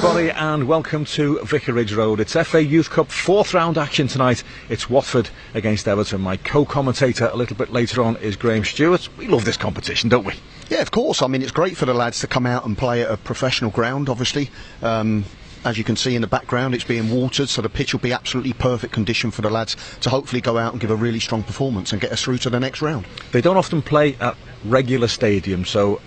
everybody, and welcome to Vicarage Road. It's FA Youth Cup 4th round action tonight. It's Watford against Everton. My co-commentator a little bit later on is Graham Stewart. We love this competition, don't we? Yeah, of course. I mean, it's great for the lads to come out and play at a professional ground, obviously. As you can see in the background, it's being watered, so the pitch will be absolutely perfect condition for the lads to hopefully go out and give a really strong performance and get us through to the next round. They don't often play at regular stadiums, so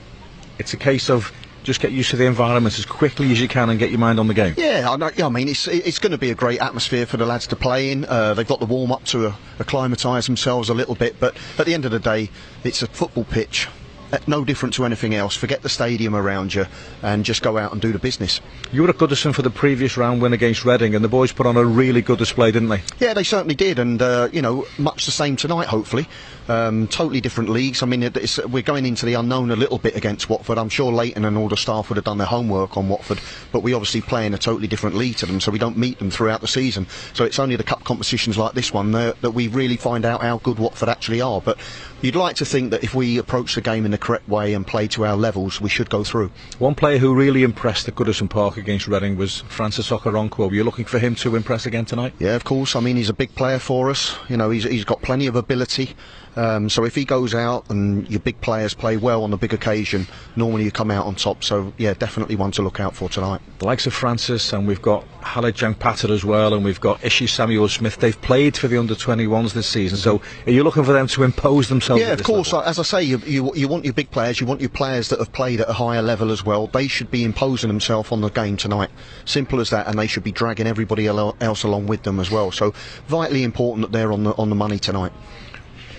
it's a case of just get used to the environment as quickly as you can and get your mind on the game. Yeah, I mean, it's going to be a great atmosphere for the lads to play in. They've got the warm-up to acclimatise themselves a little bit, but at the end of the day, it's a football pitch. No different to anything else. Forget the stadium around you and just go out and do the business. You were at Goodison for the previous round win against Reading, and the boys put on a really good display, didn't they? Yeah, they certainly did, and you know, much the same tonight, hopefully. Totally different leagues. I mean, we're going into the unknown a little bit against Watford. I'm sure Leighton and all the staff would have done their homework on Watford, but we obviously play in a totally different league to them, so we don't meet them throughout the season. So it's only the cup competitions like this one that we really find out how good Watford actually are. But you'd like to think that if we approach the game in the correct way and play to our levels, we should go through. One player who really impressed at Goodison Park against Reading was Francis Okoronkwo. You're looking for him to impress again tonight? Yeah, of course. I mean, he's a big player for us. You know, he's got plenty of ability. So if he goes out and your big players play well on a big occasion, normally you come out on top. So yeah, definitely one to look out for tonight. The likes of Francis, and we've got Khaled Jangpatter as well, and we've got Ishi Samuel-Smith. They've played for the under-21s this season, so are you looking for them to impose themselves? Yeah, at of this course. level? As I say, you want your big players, you want your players that have played at a higher level as well. They should be imposing themselves on the game tonight. Simple as that, and they should be dragging everybody else along with them as well. So vitally important that they're on the money tonight.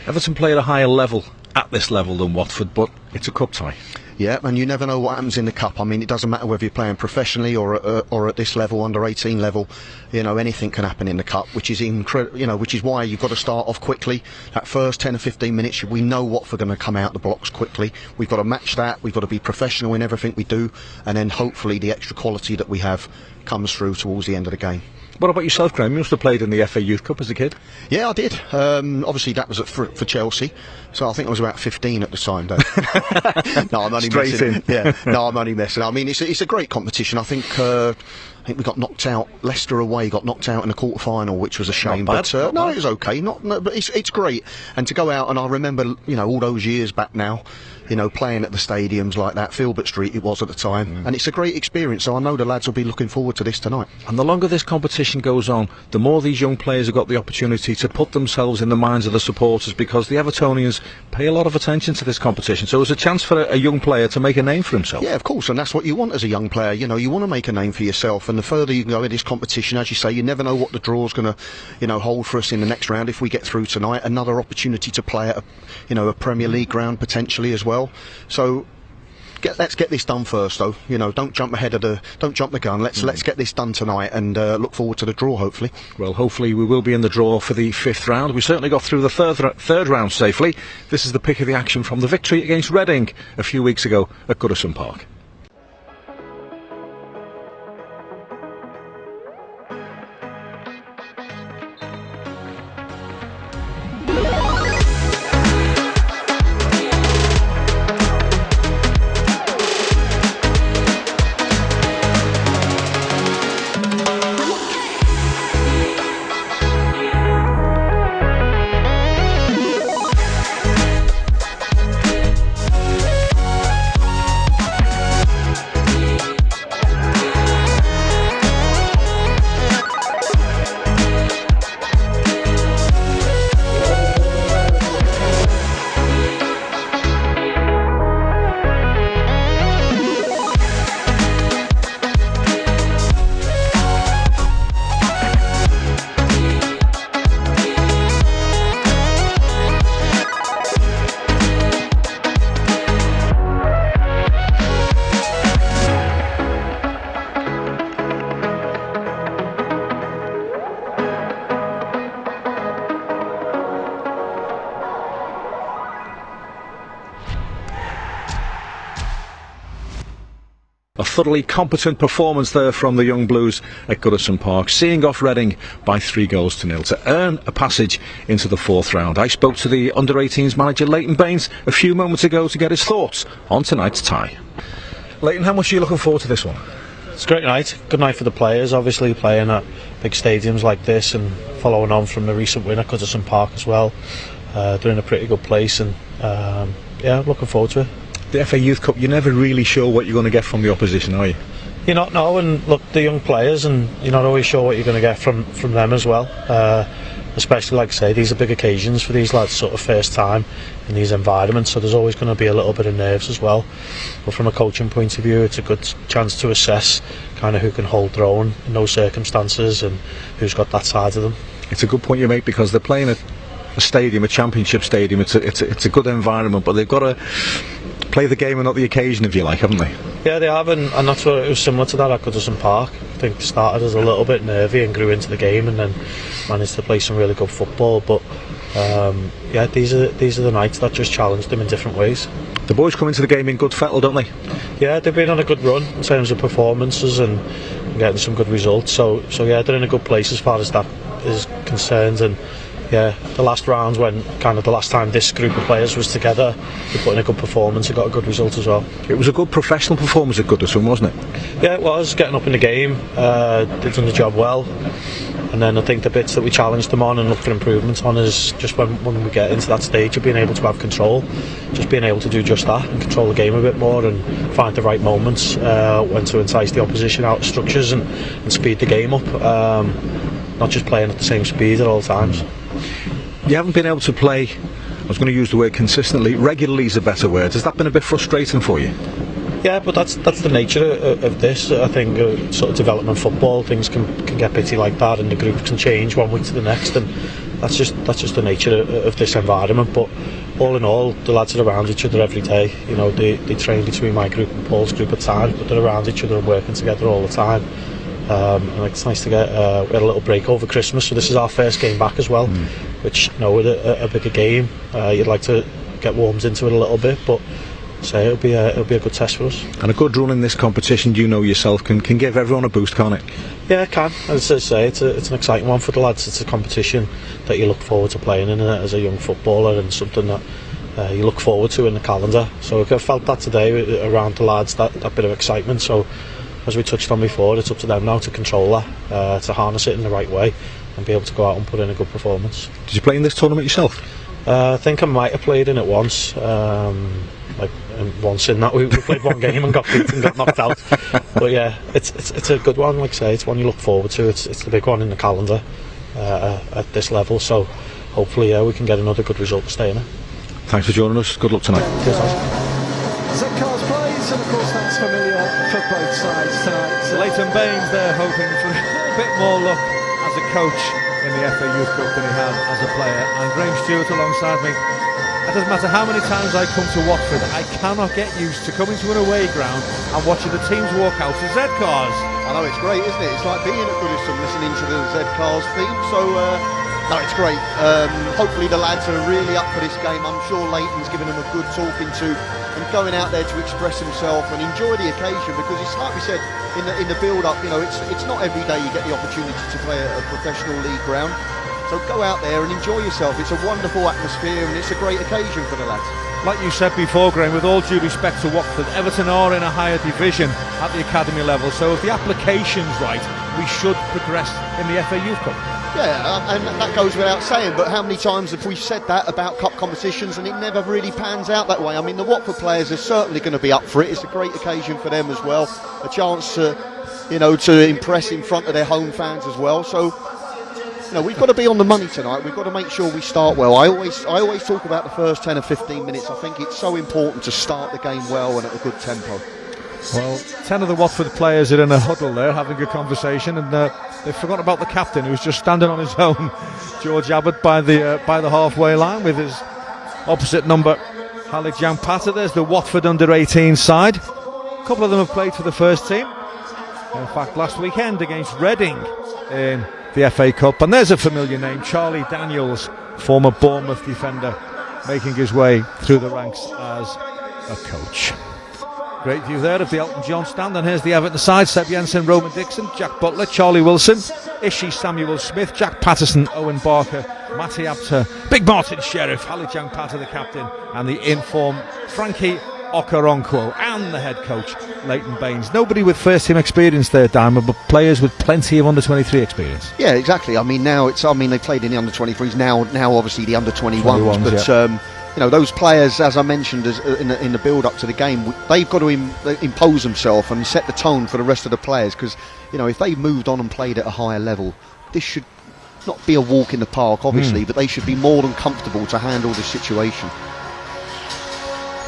Everton play at a higher level at this level than Watford, but it's a cup tie. Yeah, and you never know what happens in the cup. I mean, it doesn't matter whether you're playing professionally or at this level, under-18 level. You know, anything can happen in the cup, which is incredible. You know, which is why you've got to start off quickly. That first 10 or 15 minutes, we know Watford are going to come out the blocks quickly. We've got to match that. We've got to be professional in everything we do, and then hopefully the extra quality that we have comes through towards the end of the game. What about yourself, Graham? You must have played in the FA Youth Cup as a kid. Yeah, I did. Obviously, that was for Chelsea, so I think I was about 15 at the time. No, I'm only Straight messing. in. Yeah, no, I'm only messing. I mean, it's a great competition. I think we got knocked out. Leicester away got knocked out in the quarter-final, which was a shame. Not bad, but no, it was okay. But it's great. And to go out, and I remember, you know, all those years back now, you know, playing at the stadiums like that, Filbert Street it was at the time, and it's a great experience. So I know the lads will be looking forward to this tonight. And the longer this competition goes on, the more these young players have got the opportunity to put themselves in the minds of the supporters, because the Evertonians pay a lot of attention to this competition. So it's a chance for a young player to make a name for himself. Yeah, of course, and that's what you want as a young player. You know, you want to make a name for yourself, and the further you can go in this competition, as you say, you never know what the draw's going to, you know, hold for us in the next round. If we get through tonight, another opportunity to play at a Premier League ground potentially as well. So let's get this done first, though. You know, don't jump the gun. Let's get this done tonight, and look forward to the draw, hopefully. Well, hopefully we will be in the draw for the 5th round. We certainly got through the third round safely. This is the pick of the action from the victory against Reading a few weeks ago at Goodison Park. A thoroughly competent performance there from the young Blues at Goodison Park, seeing off Reading by 3-0 to earn a passage into the 4th round. I spoke to the Under-18s manager Leighton Baines a few moments ago to get his thoughts on tonight's tie. Leighton, how much are you looking forward to this one? It's a great night. Good night for the players, obviously, playing at big stadiums like this and following on from the recent win at Goodison Park as well. They're in a pretty good place, and yeah, looking forward to it. The FA Youth Cup, you're never really sure what you're going to get from the opposition, are you? You're not, no, and look, the young players, and you're not always sure what you're going to get from them as well. Especially, like I say, these are big occasions for these lads, sort of first time in these environments, so there's always going to be a little bit of nerves as well. But from a coaching point of view, it's a good chance to assess kind of who can hold their own in those circumstances and who's got that side of them. It's a good point you make, because they're playing at a stadium, a championship stadium. It's a good environment, but they've got to play the game and not the occasion, if you like, haven't they? Yeah, they have, and that's what it was similar to that at Goodison Park. I think they started as a little bit nervy and grew into the game, and then managed to play some really good football. But yeah, these are the nights that just challenge them in different ways. The boys come into the game in good fettle, don't they? Yeah, they've been on a good run in terms of performances and getting some good results. So yeah, they're in a good place as far as that is concerned. And yeah, the last rounds, when kind of the last time this group of players was together, they put in a good performance and got a good result as well. It was a good professional performance at Goodison, wasn't it? Yeah, it was. Getting up in the game, they've done the job well. And then I think the bits that we challenged them on and look for improvements on is just when we get into that stage of being able to have control, just being able to do just that and control the game a bit more and find the right moments when to entice the opposition out of structures and speed the game up, not just playing at the same speed at all times. You haven't been able to play, I was going to use the word consistently, regularly is a better word. Has that been a bit frustrating for you? Yeah, but that's the nature of this. I think sort of development football, things can get bitty like that, and the group can change one week to the next, and that's just the nature of this environment. But all in all, the lads are around each other every day. You know, they train between my group and Paul's group at times, but they're around each other and working together all the time. And it's nice to get we had a little break over Christmas, so this is our first game back as well, which, you know, with a bigger game, you'd like to get warmed into it a little bit, but so it'll be a good test for us. And a good run in this competition, you know yourself, can give everyone a boost, can't it? Yeah, it can. As I say, it's an exciting one for the lads. It's a competition that you look forward to playing in as a young footballer, and something that you look forward to in the calendar. So I felt that today around the lads, that bit of excitement. So as we touched on before, it's up to them now to control that, to harness it in the right way and be able to go out and put in a good performance. Did you play in this tournament yourself? I think I might have played in it once. Once in that we played one game and got beaten, got knocked out. But yeah, it's a good one. Like I say, it's one you look forward to. It's the big one in the calendar at this level. So hopefully, we can get another good result to stay in it. Thanks for joining us. Good luck tonight. Cheers, guys. Zedcars plays, and of course that's familiar for both sides tonight. Leighton Baines there hoping for a bit more luck as a coach in the FA Youth Cup than he had as a player. And Graham Stewart alongside me. It doesn't matter how many times I come to Watford, I cannot get used to coming to an away ground and watching the teams walk out to Zedcars. I know, it's great, isn't it? It's like being at Goodison, listening to the Zedcars theme. So, no, it's great. Hopefully the lads are really up for this game. I'm sure Leighton's given them a good talking to, and going out there to express himself and enjoy the occasion, because it's like we said in the build-up, you know, it's not every day you get the opportunity to play at a professional league ground. So go out there and enjoy yourself. It's a wonderful atmosphere and it's a great occasion for the lads. Like you said before, Graham, with all due respect to Watford, Everton are in a higher division at the academy level, so if the application's right, we should progress in the FA Youth Cup. Yeah, and that goes without saying, but how many times have we said that about cup competitions and it never really pans out that way? I mean, the Watford players are certainly going to be up for it. It's a great occasion for them as well, a chance to, you know, to impress in front of their home fans as well. So, you know, we've got to be on the money tonight. We've got to make sure we start well. I always talk about the first 10 or 15 minutes. I think it's so important to start the game well and at a good tempo. Well, 10 of the Watford players are in a huddle there having a conversation, and they've forgotten about the captain, who's just standing on his own, George Abbott, by the halfway line with his opposite number, Halit Jampata. There's the Watford Under-18 side. A couple of them have played for the first team. In fact, last weekend against Reading in the FA Cup. And there's a familiar name, Charlie Daniels, former Bournemouth defender, making his way through the ranks as a coach. Great view there of the Elton John stand, and here's the Everton side: Seb Jensen, Roman Dixon, Jack Butler, Charlie Wilson, Ishi Samuel Smith, Jack Patterson, Owen Barker, Matty Apter, Big Martin Sheriff, Halit Jampata the captain, and the informed Frankie Okoronkwo, and the head coach Leighton Baines. Nobody with first team experience there, Diamond, but players with plenty of under 23 experience. Yeah, exactly. I mean, now they played in the under 23s. Now obviously the under 21s. But yeah. You know, those players, as I mentioned, in the build up to the game, they've got to impose themselves and set the tone for the rest of the players. Because you know, if they moved on and played at a higher level, this should not be a walk in the park, obviously, but they should be more than comfortable to handle this situation.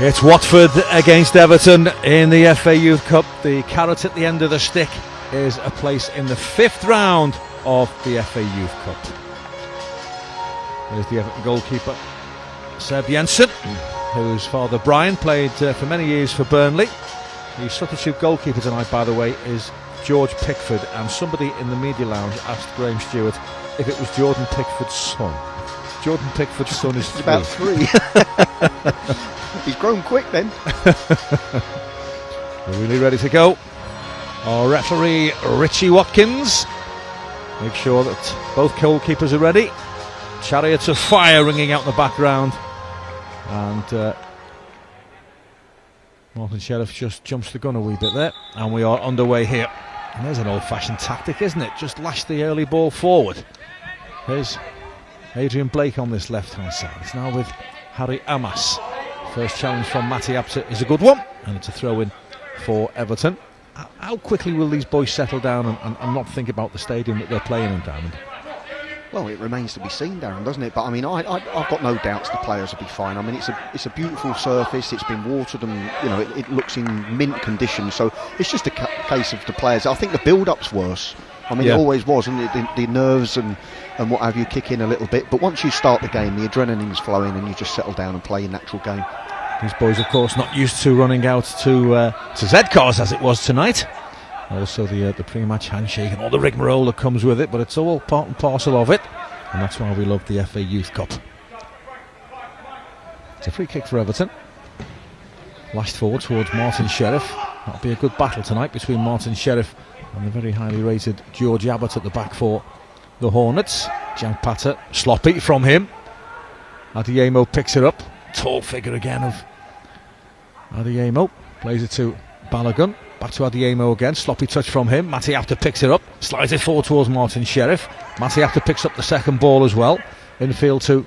It's Watford against Everton in the FA Youth Cup. The carrot at the end of the stick is a place in the 5th round of the FA Youth Cup. There's the Everton goalkeeper, Seb Jensen, whose father Brian played for many years for Burnley. The substitute goalkeeper tonight, by the way, is George Pickford, and somebody in the media lounge asked Graham Stewart if it was Jordan Pickford's son. Jordan Pickford's son is 3. About 3. He's grown quick then. We're really ready to go. Our referee Richie Watkins. Make sure that both goalkeepers are ready. Chariots of fire ringing out in the background. And Martin Sheriff just jumps the gun a wee bit there. And we are underway here. And there's an old-fashioned tactic, isn't it? Just lash the early ball forward. There's Adrian Blake on this left-hand side. It's now with Harry Amas. First challenge from Matty Apter is a good one, and it's a throw-in for Everton. How quickly will these boys settle down and not think about the stadium that they're playing in, Diamond? Well, it remains to be seen, Darren, doesn't it? But I mean, I've got no doubts the players will be fine. I mean, it's a beautiful surface. It's been watered, and you know it looks in mint condition. So it's just a case of the players. I think the build-up's worse. I mean, It always was, and the nerves and what have you kick in a little bit. But once you start the game, the adrenaline's flowing, and you just settle down and play a natural game. These boys, of course, not used to running out to Z-Cars as it was tonight. Also the pre-match handshake and all the rigmarole that comes with it, but it's all part and parcel of it, and that's why we love the FA Youth Cup. It's a free kick for Everton. Lashed forward towards Martin Sheriff. That'll be a good battle tonight between Martin Sheriff and the very highly rated George Abbott at the back for the Hornets. Jan Patter, sloppy from him. Adiemo picks it up. Tall figure again of Adiemo. Plays it to Balogun. Back to Adiemo again. Sloppy touch from him. Matty Apter picks it up. Slides it forward towards Martin Sheriff. Matty Apter picks up the second ball as well. Infield to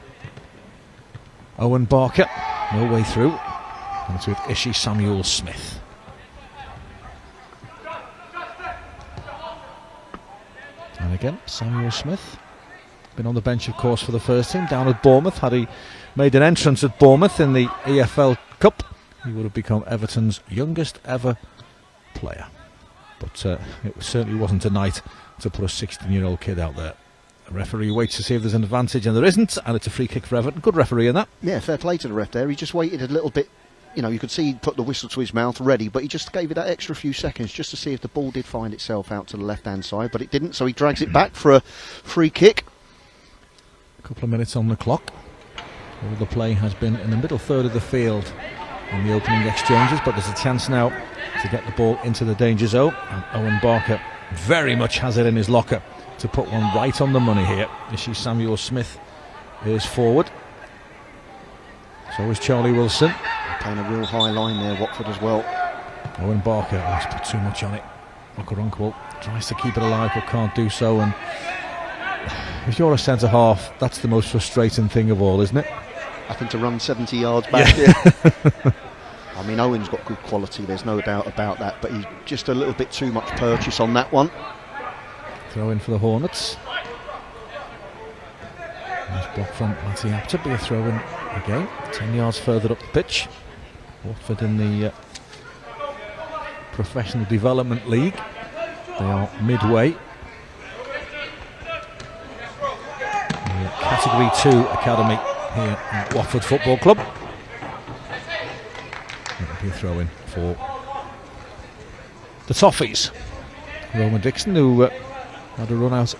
Owen Barker. No way through. And it's with Ishi Samuel Smith. And again, Samuel Smith. Been on the bench, of course, for the first team. Down at Bournemouth. Had he made an entrance at Bournemouth in the EFL Cup, he would have become Everton's youngest ever player. But it certainly wasn't tonight to put a 16-year-old kid out there. The referee waits to see if there's an advantage, and there isn't, and it's a free kick for Everton. Good referee in that. Yeah, fair play to the ref there. He just waited a little bit. You know, you could see he'd put the whistle to his mouth ready, but he just gave it that extra few seconds just to see if the ball did find itself out to the left-hand side, but it didn't, so he drags it back for a free kick. A couple of minutes on the clock. All the play has been in the middle third of the field in the opening exchanges, but there's a chance now to get the ball into the danger zone, and Owen Barker very much has it in his locker to put one right on the money here. Ishi Samuel Smith is forward. So is Charlie Wilson. Playing a real high line there, Watford as well. Owen Barker has put too much on it. Okoronkwal tries to keep it alive but can't do so, and if you're a centre half, that's the most frustrating thing of all, isn't it? Having to run 70 yards back. Yeah. I mean, Owen's got good quality, there's no doubt about that, but he's just a little bit too much purchase on that one. Throw in for the Hornets. Nice block from Matty Apter, be a throw in again, 10 yards further up the pitch. Watford in the Professional Development League. They are midway. The Category 2 Academy here at Watford Football Club. That'll be a throw in for the Toffees. Roman Dixon, who had a run out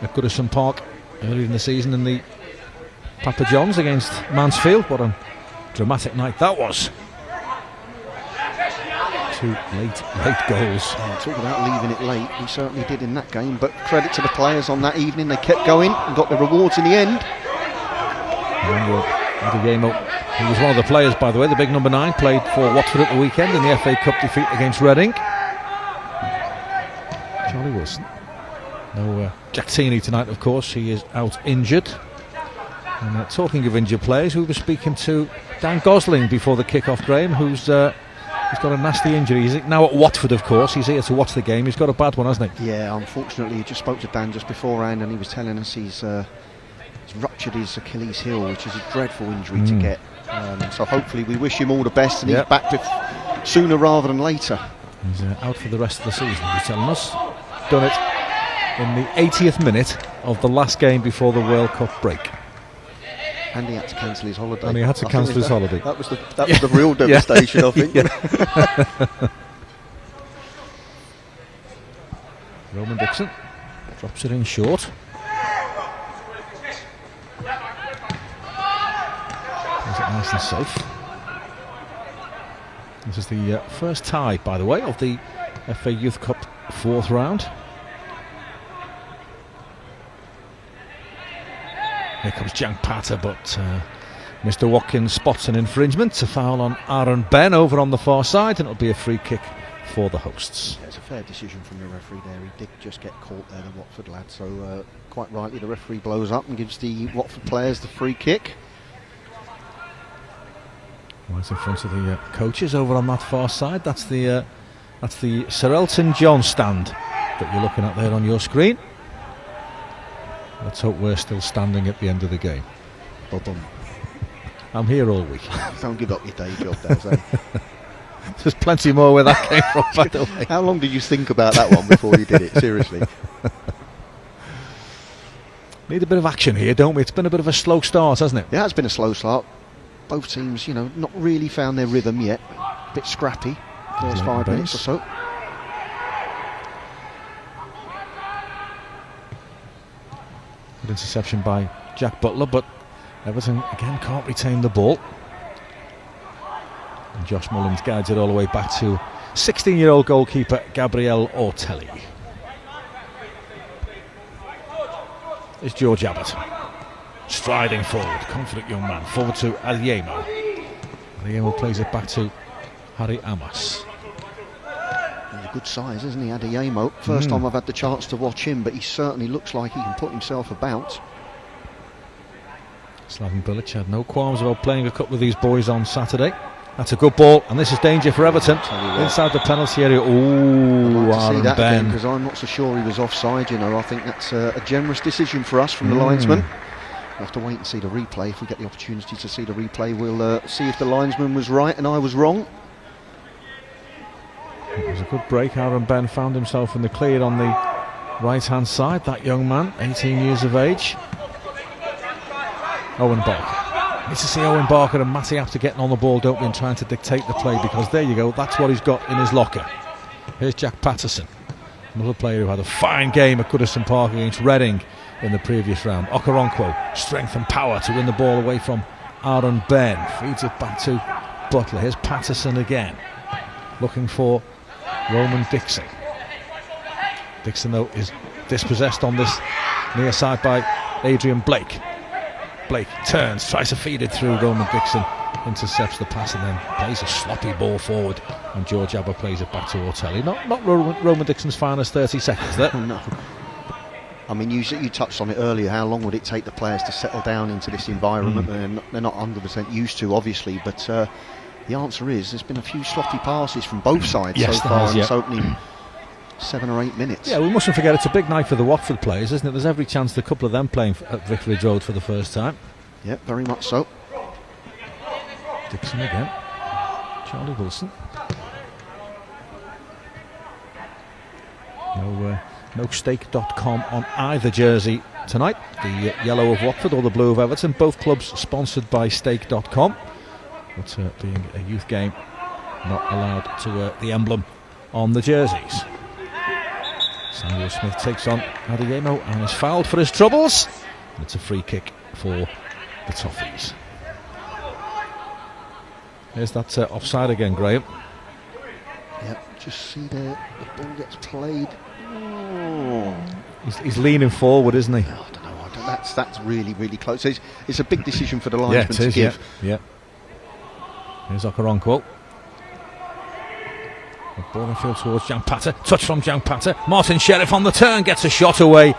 at Goodison Park earlier in the season in the Papa John's against Mansfield. What a dramatic night that was. Two late goals. Yeah, talk about leaving it late. He certainly did in that game, but credit to the players on that evening. They kept going and got the rewards in the end. And we're Adeyemo, he was one of the players, by the way, the big number 9, played for Watford at the weekend in the FA Cup defeat against Reading. Charlie Wilson. No Jack Teeney tonight, of course, he is out injured. And talking of injured players, we were speaking to Dan Gosling before the kick-off, Graham, who's got a nasty injury. He's now at Watford, of course. He's here to watch the game. He's got a bad one, hasn't he? Yeah, unfortunately, he just spoke to Dan just beforehand, and he was telling us he's ruptured his Achilles heel, which is a dreadful injury to get. So hopefully we wish him all the best, and he's back sooner rather than later. He's out for the rest of the season, he's telling us. Done it in the 80th minute of the last game before the World Cup break. And he had to cancel his holiday. And he had to cancel his holiday. That was the real devastation, I think. Roman Dixon drops it in short. Is it nice and safe? This is the first tie, by the way, of the FA Youth Cup 4th round. Here comes Jank Patter, but Mr. Watkins spots an infringement, a foul on Aaron Ben over on the far side, and it'll be a free kick for the hosts. Yeah, it's a fair decision from the referee there. He did just get caught there, the Watford lad, so quite rightly the referee blows up and gives the Watford players the free kick. Right in front of the coaches over on that far side. That's the Sir Elton John stand that you're looking at there on your screen. Let's hope we're still standing at the end of the game. I'm here all week. Don't give up your day job, Daz, eh? There's plenty more where that came from, by the way. How long did you think about that one before you did it? Seriously. Need a bit of action here, don't we? It's been a bit of a slow start, hasn't it? Yeah, it's been a slow start. Both teams, not really found their rhythm yet. A bit scrappy, first 5 minutes or so. Good interception by Jack Butler, but Everton again can't retain the ball. And Josh Mullins guides it all the way back to 16-year-old goalkeeper Gabriel Ortelli. It's George Abbott. Striding forward, confident young man, forward to Adeyemo. Adeyemo plays it back to Harry Amas. He's a good size, isn't he, Adeyemo? First time I've had the chance to watch him, but he certainly looks like he can put himself about. Slaven Bilic had no qualms about playing a couple of these boys on Saturday. That's a good ball, and this is danger for Everton. Inside the penalty area. Ooh, Aaron Ben. Because I'm not so sure he was offside, I think that's a generous decision for us from the linesman. We'll have to wait and see the replay. If we get the opportunity to see the replay, we'll see if the linesman was right and I was wrong. It was a good break. Aaron Ben found himself in the clear on the right-hand side. That young man, 18 years of age. Owen Barker. Need to see Owen Barker and Matty after getting on the ball, don't we, and trying to dictate the play, because there you go, that's what he's got in his locker. Here's Jack Patterson, another player who had a fine game at Goodison Park against Reading in the previous round. Okoronkwo, strength and power to win the ball away from Aaron Ben. Feeds it back to Butler. Here's Patterson again, looking for Roman Dixon. Dixon, though, is dispossessed on this near side by Adrian Blake. Blake turns, tries to feed it through. Roman Dixon intercepts the pass and then plays a sloppy ball forward, and George Abbott plays it back to Ortelli. Not Roman Dixon's finest 30 seconds there. No. I mean, you touched on it earlier. How long would it take the players to settle down into this environment? They're not 100% used to, obviously, but the answer is there's been a few sloppy passes from both sides so far in this opening 7 or 8 minutes. Yeah, we mustn't forget it's a big night for the Watford players, isn't it? There's every chance a couple of them playing at Vicarage Road for the first time. Yeah, very much so. Dixon again. Charlie Wilson. No stake.com on either jersey tonight. The yellow of Watford or the blue of Everton. Both clubs sponsored by stake.com. But being a youth game, not allowed to wear the emblem on the jerseys. Samuel Smith takes on Adeyemo and is fouled for his troubles. And it's a free kick for the Toffees. There's that offside again, Graham. Yep, just see there, the ball gets played. Oh. He's leaning forward, isn't he? I don't know. that's really, really close. It's a big decision for the linesman to give. Yeah. Here's Okoronkwo. The ball in field towards Jampata. Touch from Jampata. Martin Sheriff on the turn, gets a shot away.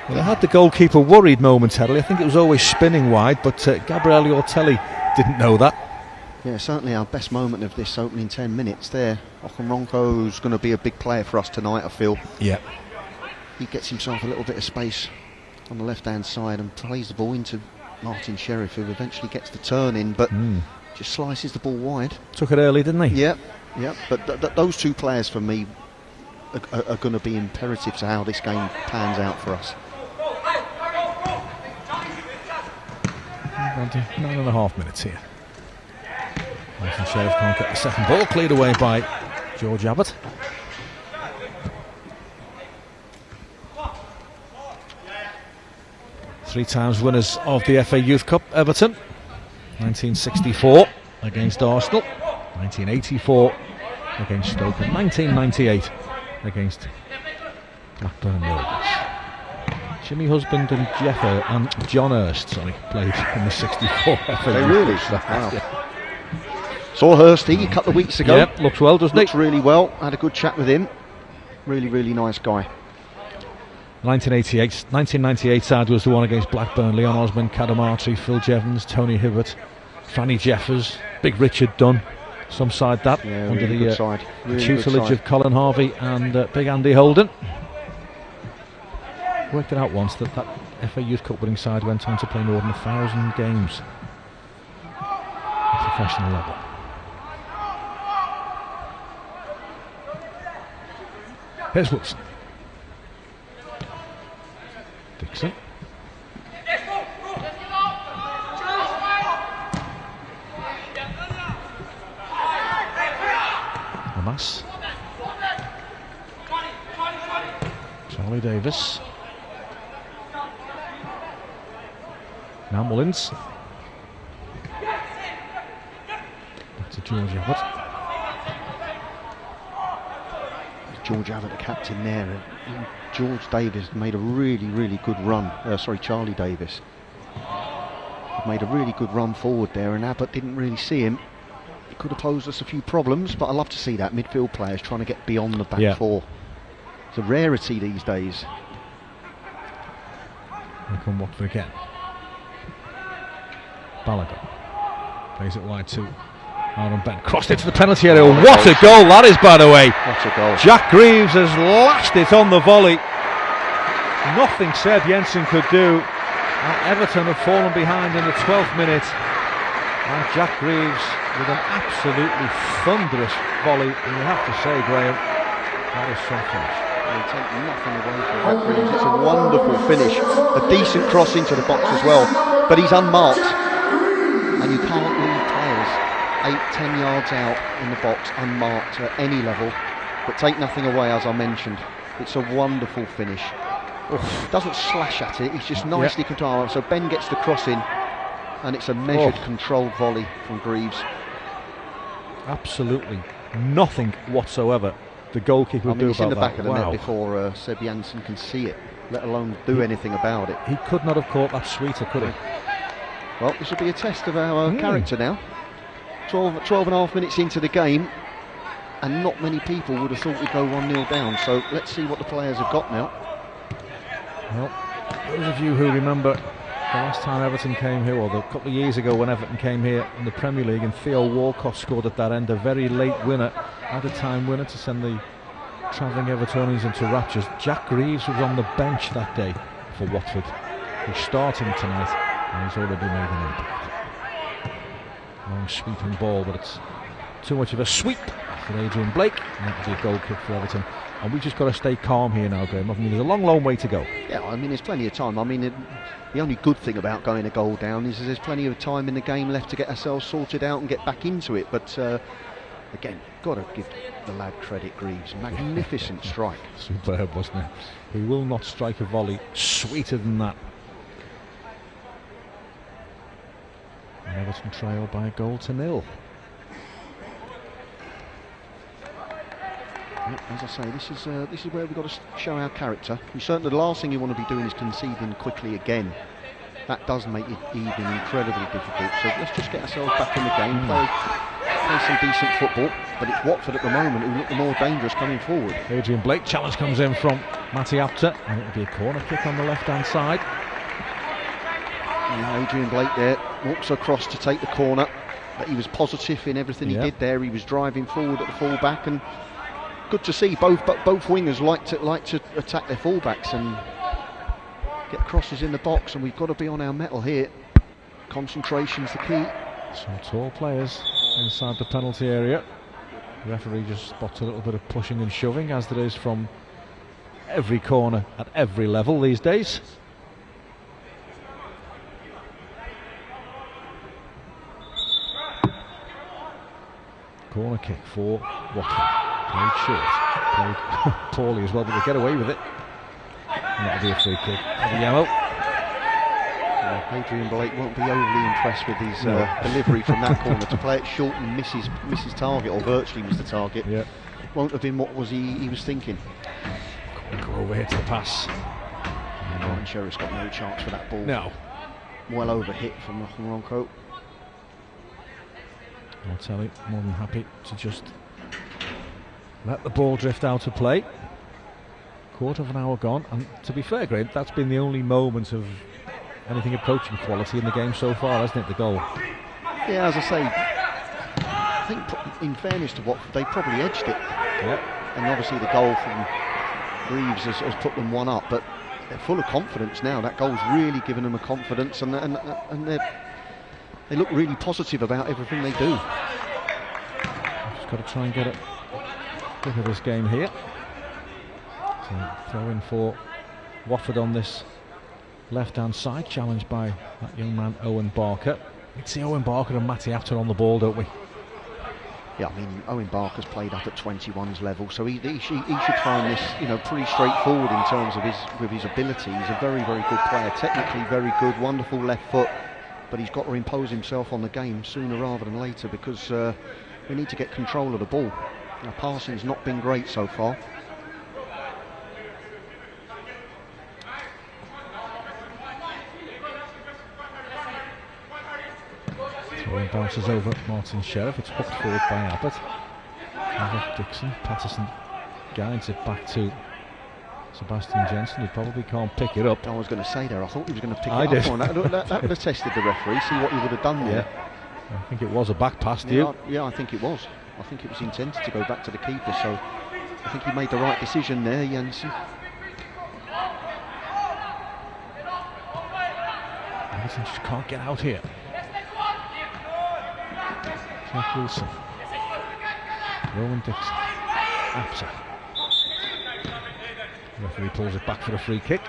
Well, I had the goalkeeper worried momentarily. I think it was always spinning wide, but Gabriele Ortelli didn't know that. Yeah, certainly our best moment of this opening 10 minutes there. Okoronkwo's going to be a big player for us tonight, I feel. Yeah. He gets himself a little bit of space on the left-hand side and plays the ball into Martin Sheriff, who eventually gets the turn in, but just slices the ball wide. Took it early, didn't he? Yep. But those two players for me are going to be imperative to how this game pans out for us. 9.5 minutes here. Martin Sheriff can't get the second ball, cleared away by George Abbott. Three times winners of the FA Youth Cup, Everton. 1964 against Arsenal, 1984 against Stoke, and 1998 against Blackburn Rovers. Jimmy Husband and John Hurst, played in the 64 FA. They really? Wow. Yeah. Saw Hursty a couple of weeks ago. Yep, looks well, doesn't he? Looks really well. Had a good chat with him. Really, really nice guy. 1998 side was the one against Blackburn. Leon Osmond, Kadamarti, Phil Jevons, Tony Hibbert, Franny Jeffers, Big Richard Dunn. Some side that, yeah, under really the really tutelage of Colin Harvey and Big Andy Holden. Worked it out once that FA Youth Cup winning side went on to play more than 1,000 games at professional level. Here's Wilson. Dixon. Lamas. Charlie Davis. Now Mullins. Back to George Abbott. George Abbott, the captain there. And George Davis made a really, really good run. Charlie Davis made a really good run forward there, and Abbott didn't really see him. It could have posed us a few problems, but I love to see that midfield players trying to get beyond the back four. It's a rarity these days. Here come Watford again. Balaga plays it wide to Aaron Ben. Crossed it to the penalty area. What a goal that is, by the way. What a goal. Jack Greaves has lashed it on the volley. Nothing Seb Jensen could do. And Everton have fallen behind in the 12th minute. And Jack Greaves with an absolutely thunderous volley. And you have to say, Graham, that is some finish. They take nothing away from Jack Greaves. It's a wonderful finish. A decent cross into the box as well. But he's unmarked. And you can't leave players 8-10 yards out in the box unmarked at any level. But take nothing away, as I mentioned. It's a wonderful finish. Doesn't slash at it, he's just nicely controlled. So Ben gets the cross in, and it's a measured, controlled volley from Greaves. Absolutely nothing whatsoever the goalkeeper would do about that. He's in the back of the net before Seb Jensen can see it, let alone do anything about it. He could not have caught that sweeter, could he? Well, this will be a test of our character now. 12 and a half minutes into the game, and not many people would have thought we'd go 1-0 down. So let's see what the players have got now. Well, those of you who remember the last time Everton came here, or the couple of years ago when Everton came here in the Premier League, and Theo Walcott scored at that end, a very late winner, added-time winner to send the travelling Evertonians into raptures. Jack Greaves was on the bench that day for Watford. He's starting tonight, and he's already made an impact. Long sweeping ball, but it's too much of a sweep for Adrian Blake, and that'll be a goal kick for Everton. And we've just got to stay calm here now, Graham. I mean, there's a long, long way to go. Yeah, I mean, there's plenty of time. I mean, the only good thing about going a goal down is there's plenty of time in the game left to get ourselves sorted out and get back into it. But again, got to give the lad credit, Greaves. Magnificent strike. Superb, wasn't it? He will not strike a volley sweeter than that. And Everton trail by a 1-0. As I say, this is where we've got to show our character. The last thing you want to be doing is conceding quickly again. that does make it even incredibly difficult. So let's just get ourselves back in the game, play some decent football. But it's Watford at the moment who look the more dangerous coming forward. Adrian Blake, challenge comes in from Matty Apter, and it'll be a corner kick on the left-hand side. And Adrian Blake there walks across to take the corner, but he was positive in everything he did there. He was driving forward at the full-back, and good to see both wingers like to attack their full-backs and get crosses in the box, and we've got to be on our mettle here. Concentration's the key. Some tall players inside the penalty area. The referee just spots a little bit of pushing and shoving, as there is from every corner at every level these days. Corner kick for Watford. Played short, played poorly as well, but they get away with it. And that'll be a free kick. And a yellow. Adrian Blake won't be overly impressed with his delivery from that corner. To play it short and misses target, or virtually missed the target, won't have been what he was thinking. Go over here to the pass. Ryan Sheriff's got no chance for that ball. No. Well over hit from Ronco. I'll tell you, more than happy to just let the ball drift out of play. Quarter of an hour gone, and to be fair, Graham, that's been the only moment of anything approaching quality in the game so far, hasn't it, the goal? Yeah, as I say, I think in fairness to Watford, they probably edged it. And obviously the goal from Reeves has put them one up, but they're full of confidence now. That goal's really given them a confidence, and they look really positive about everything they do. Just got to try and get a grip of this game here. So throw in for Watford on this left-hand side, challenged by that young man Owen Barker. We'd see Owen Barker and Matty Apter on the ball, don't we? Yeah, I mean, Owen Barker's played up at 21's level, so he should find this, pretty straightforward in terms of his ability. He's a very, very good player, technically very good, wonderful left foot, but he's got to impose himself on the game sooner rather than later, because we need to get control of the ball. Our passing's not been great so far. Throwing bounces over Martin Sheriff. It's hooked forward by Abbott. Dixon, Patterson guides it back to Sebastian Jensen, who probably can't pick it up. I was going to say there, I thought he was going to pick it up. That would have tested the referee, see what he would have done there. I think it was a back pass to you. Yeah, I think it was. I think it was intended to go back to the keeper, so I think he made the right decision there, Jensen. Everton just can't get out here. Jeff Wilson, Rowan Dixon, Apter. The referee pulls it back for a free kick.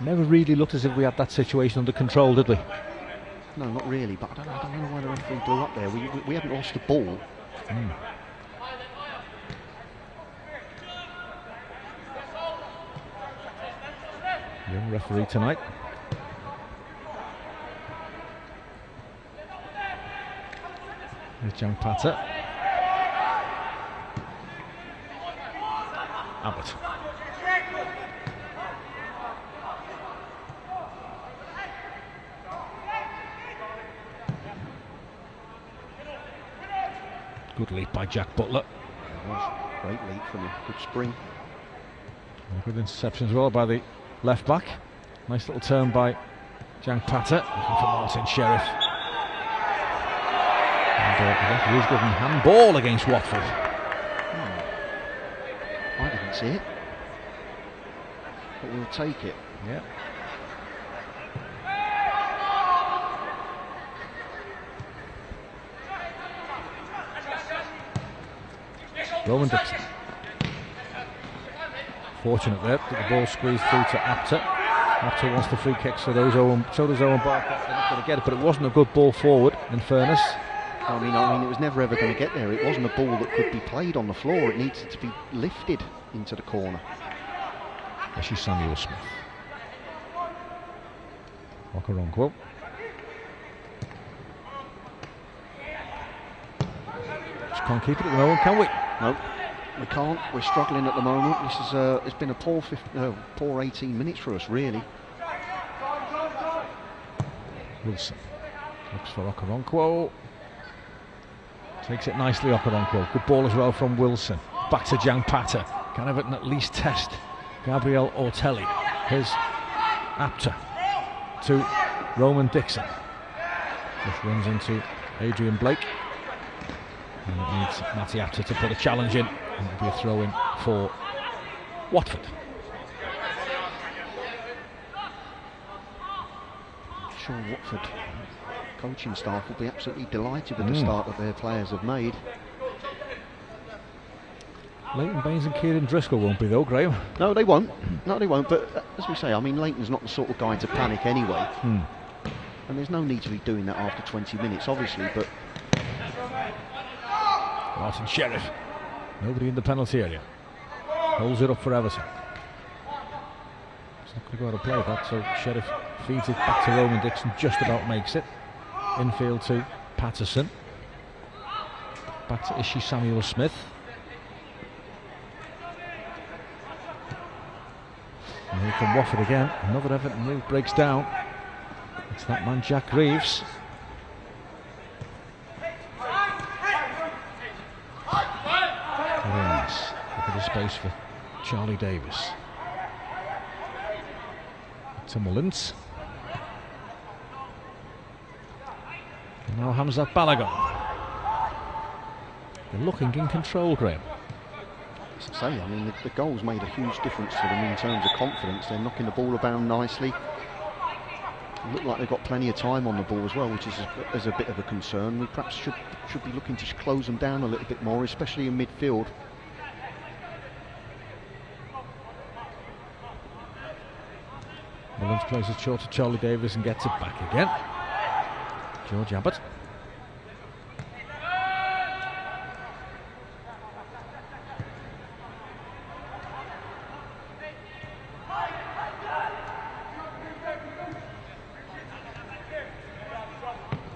Never really looked as if we had that situation under control, did we? No, not really, but I don't know why the referee blew up there. We haven't lost the ball. Young referee tonight. Here's Jan Patter. Abbott. Good leap by Jack Butler. Great leap from him. Good spring. And good interception as well by the left back. Nice little turn by Jan Patter. Looking for Martin Sheriff. And he's given handball against Watford. I didn't see it, but we'll take it. Yeah. Rowan Dixon. Fortunate there, but the ball squeezed through to Apter. Apter wants the free kick, so does Owen Barker. They're not going to get it, but it wasn't a good ball forward, in fairness. I mean, it was never ever going to get there. It wasn't a ball that could be played on the floor. It needed to be lifted into the corner. This is Samuel Smith. Okaronquo. Just can't keep it at the moment, can we? No, we can't. We're struggling at the moment. This is it's been a poor 18 minutes for us, really. Wilson looks for Okoronkwo. Takes it nicely, Okoronkwo. Good ball as well from Wilson. Back to Jan Patter. Can Everton at least test Gabriel Ortelli? Here's Apter to Roman Dixon. Just runs into Adrian Blake. And it needs Matty Apter to put a challenge in. And it'll be a throw in for Watford. I'm sure Watford coaching staff will be absolutely delighted with the start that their players have made. Leighton Baines and Kieran Driscoll won't be though, Graham. No, they won't. No, they won't. But as we say, I mean, Leighton's not the sort of guy to panic anyway. And there's no need to be doing that after 20 minutes, obviously. But Martin Sheriff, nobody in the penalty area. Holds it up for Everton. He's not going to go out of play that, so Sheriff feeds it back to Roman Dixon, just about makes it. Infield to Patterson. Back to Ishi Samuel Smith. And here come Watford again. Another Everton move breaks down. It's that man Jack Reeves. Very nice. Look at the space for Charlie Davis. To Mullins. And now Hamzat Balogun. They're looking in control, Graham. as I say, I mean, the goals made a huge difference to them in terms of confidence. They're knocking the ball about nicely. It looked like they've got plenty of time on the ball as well, which is a bit of a concern. We perhaps should be looking to close them down a little bit more, especially in midfield. Mullins plays it short to Charlie Davis and gets it back again. George Abbott.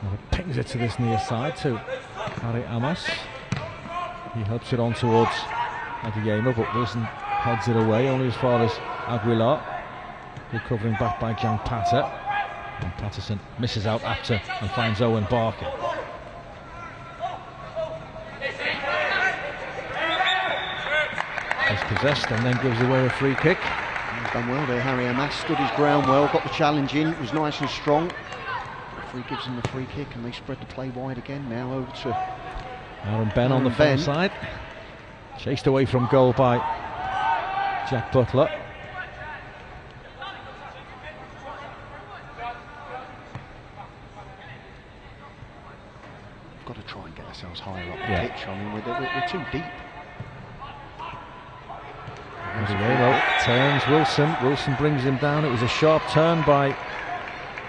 Now it pings it to this near side to Harry Amos. He helps it on towards Adeyemo, but Wilson heads it away only as far as Aguilar. Recovering back by Jan Patter, and Patterson misses out Apter and finds Owen Barker. Is possessed and then gives away a free kick. He's done well there, Harry Amos stood his ground well, got the challenge in, it was nice and strong. The referee gives him the free kick and they spread the play wide again. Now over to Aaron Ben on the far side, chased away from goal by Jack Butler. Got to try and get ourselves higher up the pitch. I mean, we're too deep. Turns Wilson. Wilson brings him down. It was a sharp turn by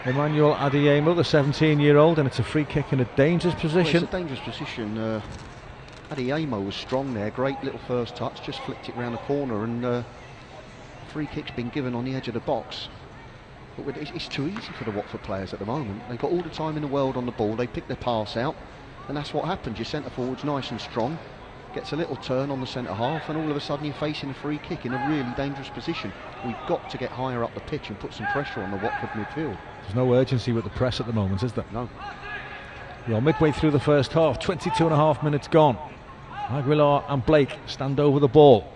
Emmanuel Adeyemo, the 17-year-old, and it's a free kick in a dangerous position. Well, it's a dangerous position. Adeyemo was strong there. Great little first touch. Just flicked it round the corner, and free kick's been given on the edge of the box. But it's too easy for the Watford players at the moment. They've got all the time in the world on the ball. They pick their pass out, and that's what happens. Your centre forward's nice and strong, gets a little turn on the centre half, and all of a sudden you're facing a free kick in a really dangerous position. We've got to get higher up the pitch and put some pressure on the Watford midfield. There's no urgency with the press at the moment, is there? No. You're midway through the first half, 22.5 minutes gone. Aguilar and Blake stand over the ball.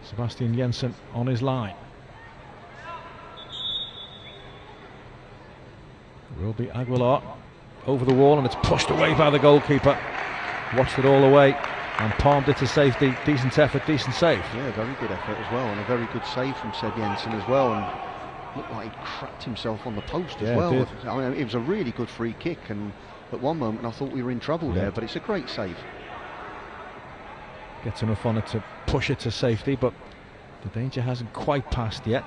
Sebastian Jensen on his line. It will be Aguilar over the wall, and it's pushed away by the goalkeeper. Watched it all away and palmed it to safety. Decent effort, decent save. Yeah, very good effort as well, and a very good save from Seb Jensen as well. And looked like he cracked himself on the post as well. It I mean, it was a really good free kick, and at one moment I thought we were in trouble there, but it's a great save. Gets enough on it to push it to safety, but the danger hasn't quite passed yet.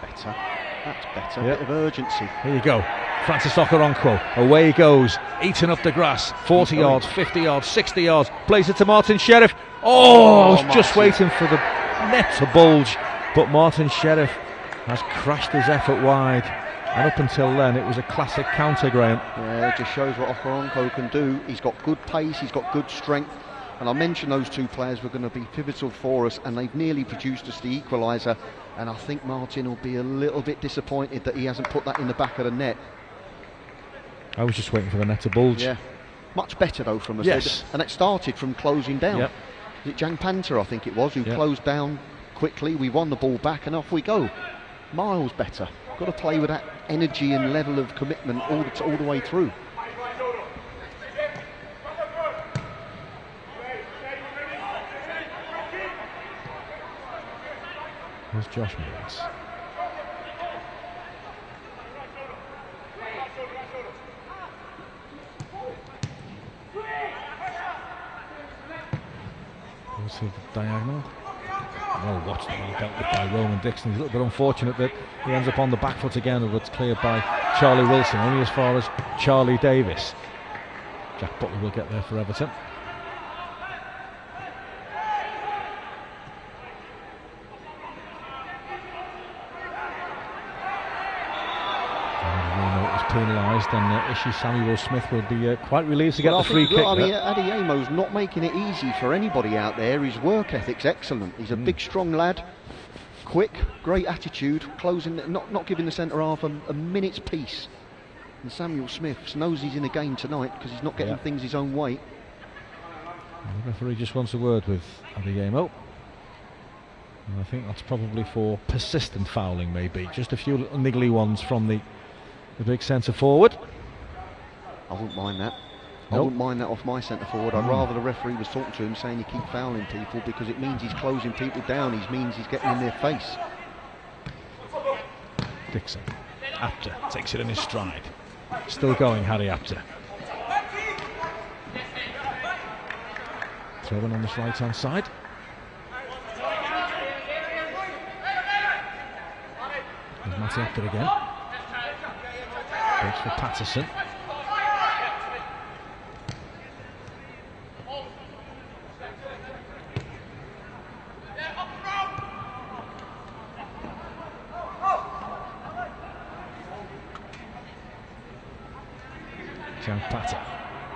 Better. That's better. Bit of urgency. Here you go. Francis Okoronkwo. Away he goes. Eating up the grass. 40 yards, 50 yards, 60 yards. Plays it to Martin Sheriff. I was just waiting for the net to bulge. But Martin Sheriff has crashed his effort wide. And up until then, it was a classic counter, Graham. Yeah, it just shows what Okoronkwo can do. He's got good pace, he's got good strength. And I mentioned those two players were going to be pivotal for us, and they've nearly produced us the equaliser. And I think Martin will be a little bit disappointed that he hasn't put that in the back of the net. I was just waiting for the net to bulge. Yeah, much better though from us. Yes. And it started from closing down. Yep. Is it Jan Panther, I think it was, who Yep. closed down quickly. We won the ball back and off we go. Miles better. Got to play with that energy and level of commitment all the way through. There's Josh Mills. We'll see the diagonal. Well watched and well dealt with by Roman Dixon. He's a little bit unfortunate that he ends up on the back foot again, but it's cleared by Charlie Wilson, only as far as Charlie Davis. Jack Butler will get there for Everton. Penalised, and Ishi Samuel Smith will be quite relieved to get the free kick. I mean, Adeyema's not making it easy for anybody out there. His work ethic's excellent. He's a big, strong lad, quick, great attitude, closing, not giving the centre half a minute's peace. And Samuel Smith knows he's in the game tonight because he's not getting things his own way. And the referee just wants a word with Adeyemo. And I think that's probably for persistent fouling, maybe. Just a few little niggly ones from the big centre forward. I wouldn't mind that. Nope. I wouldn't mind that off my centre forward. I'd rather the referee was talking to him saying you keep fouling people, because it means he's closing people down. It means he's getting in their face. Dixon. Apter takes it in his stride. Still going, Harry Apter. Throwing on this right hand side. There's Matty Apter again. Breaks for Patterson. Jan Patter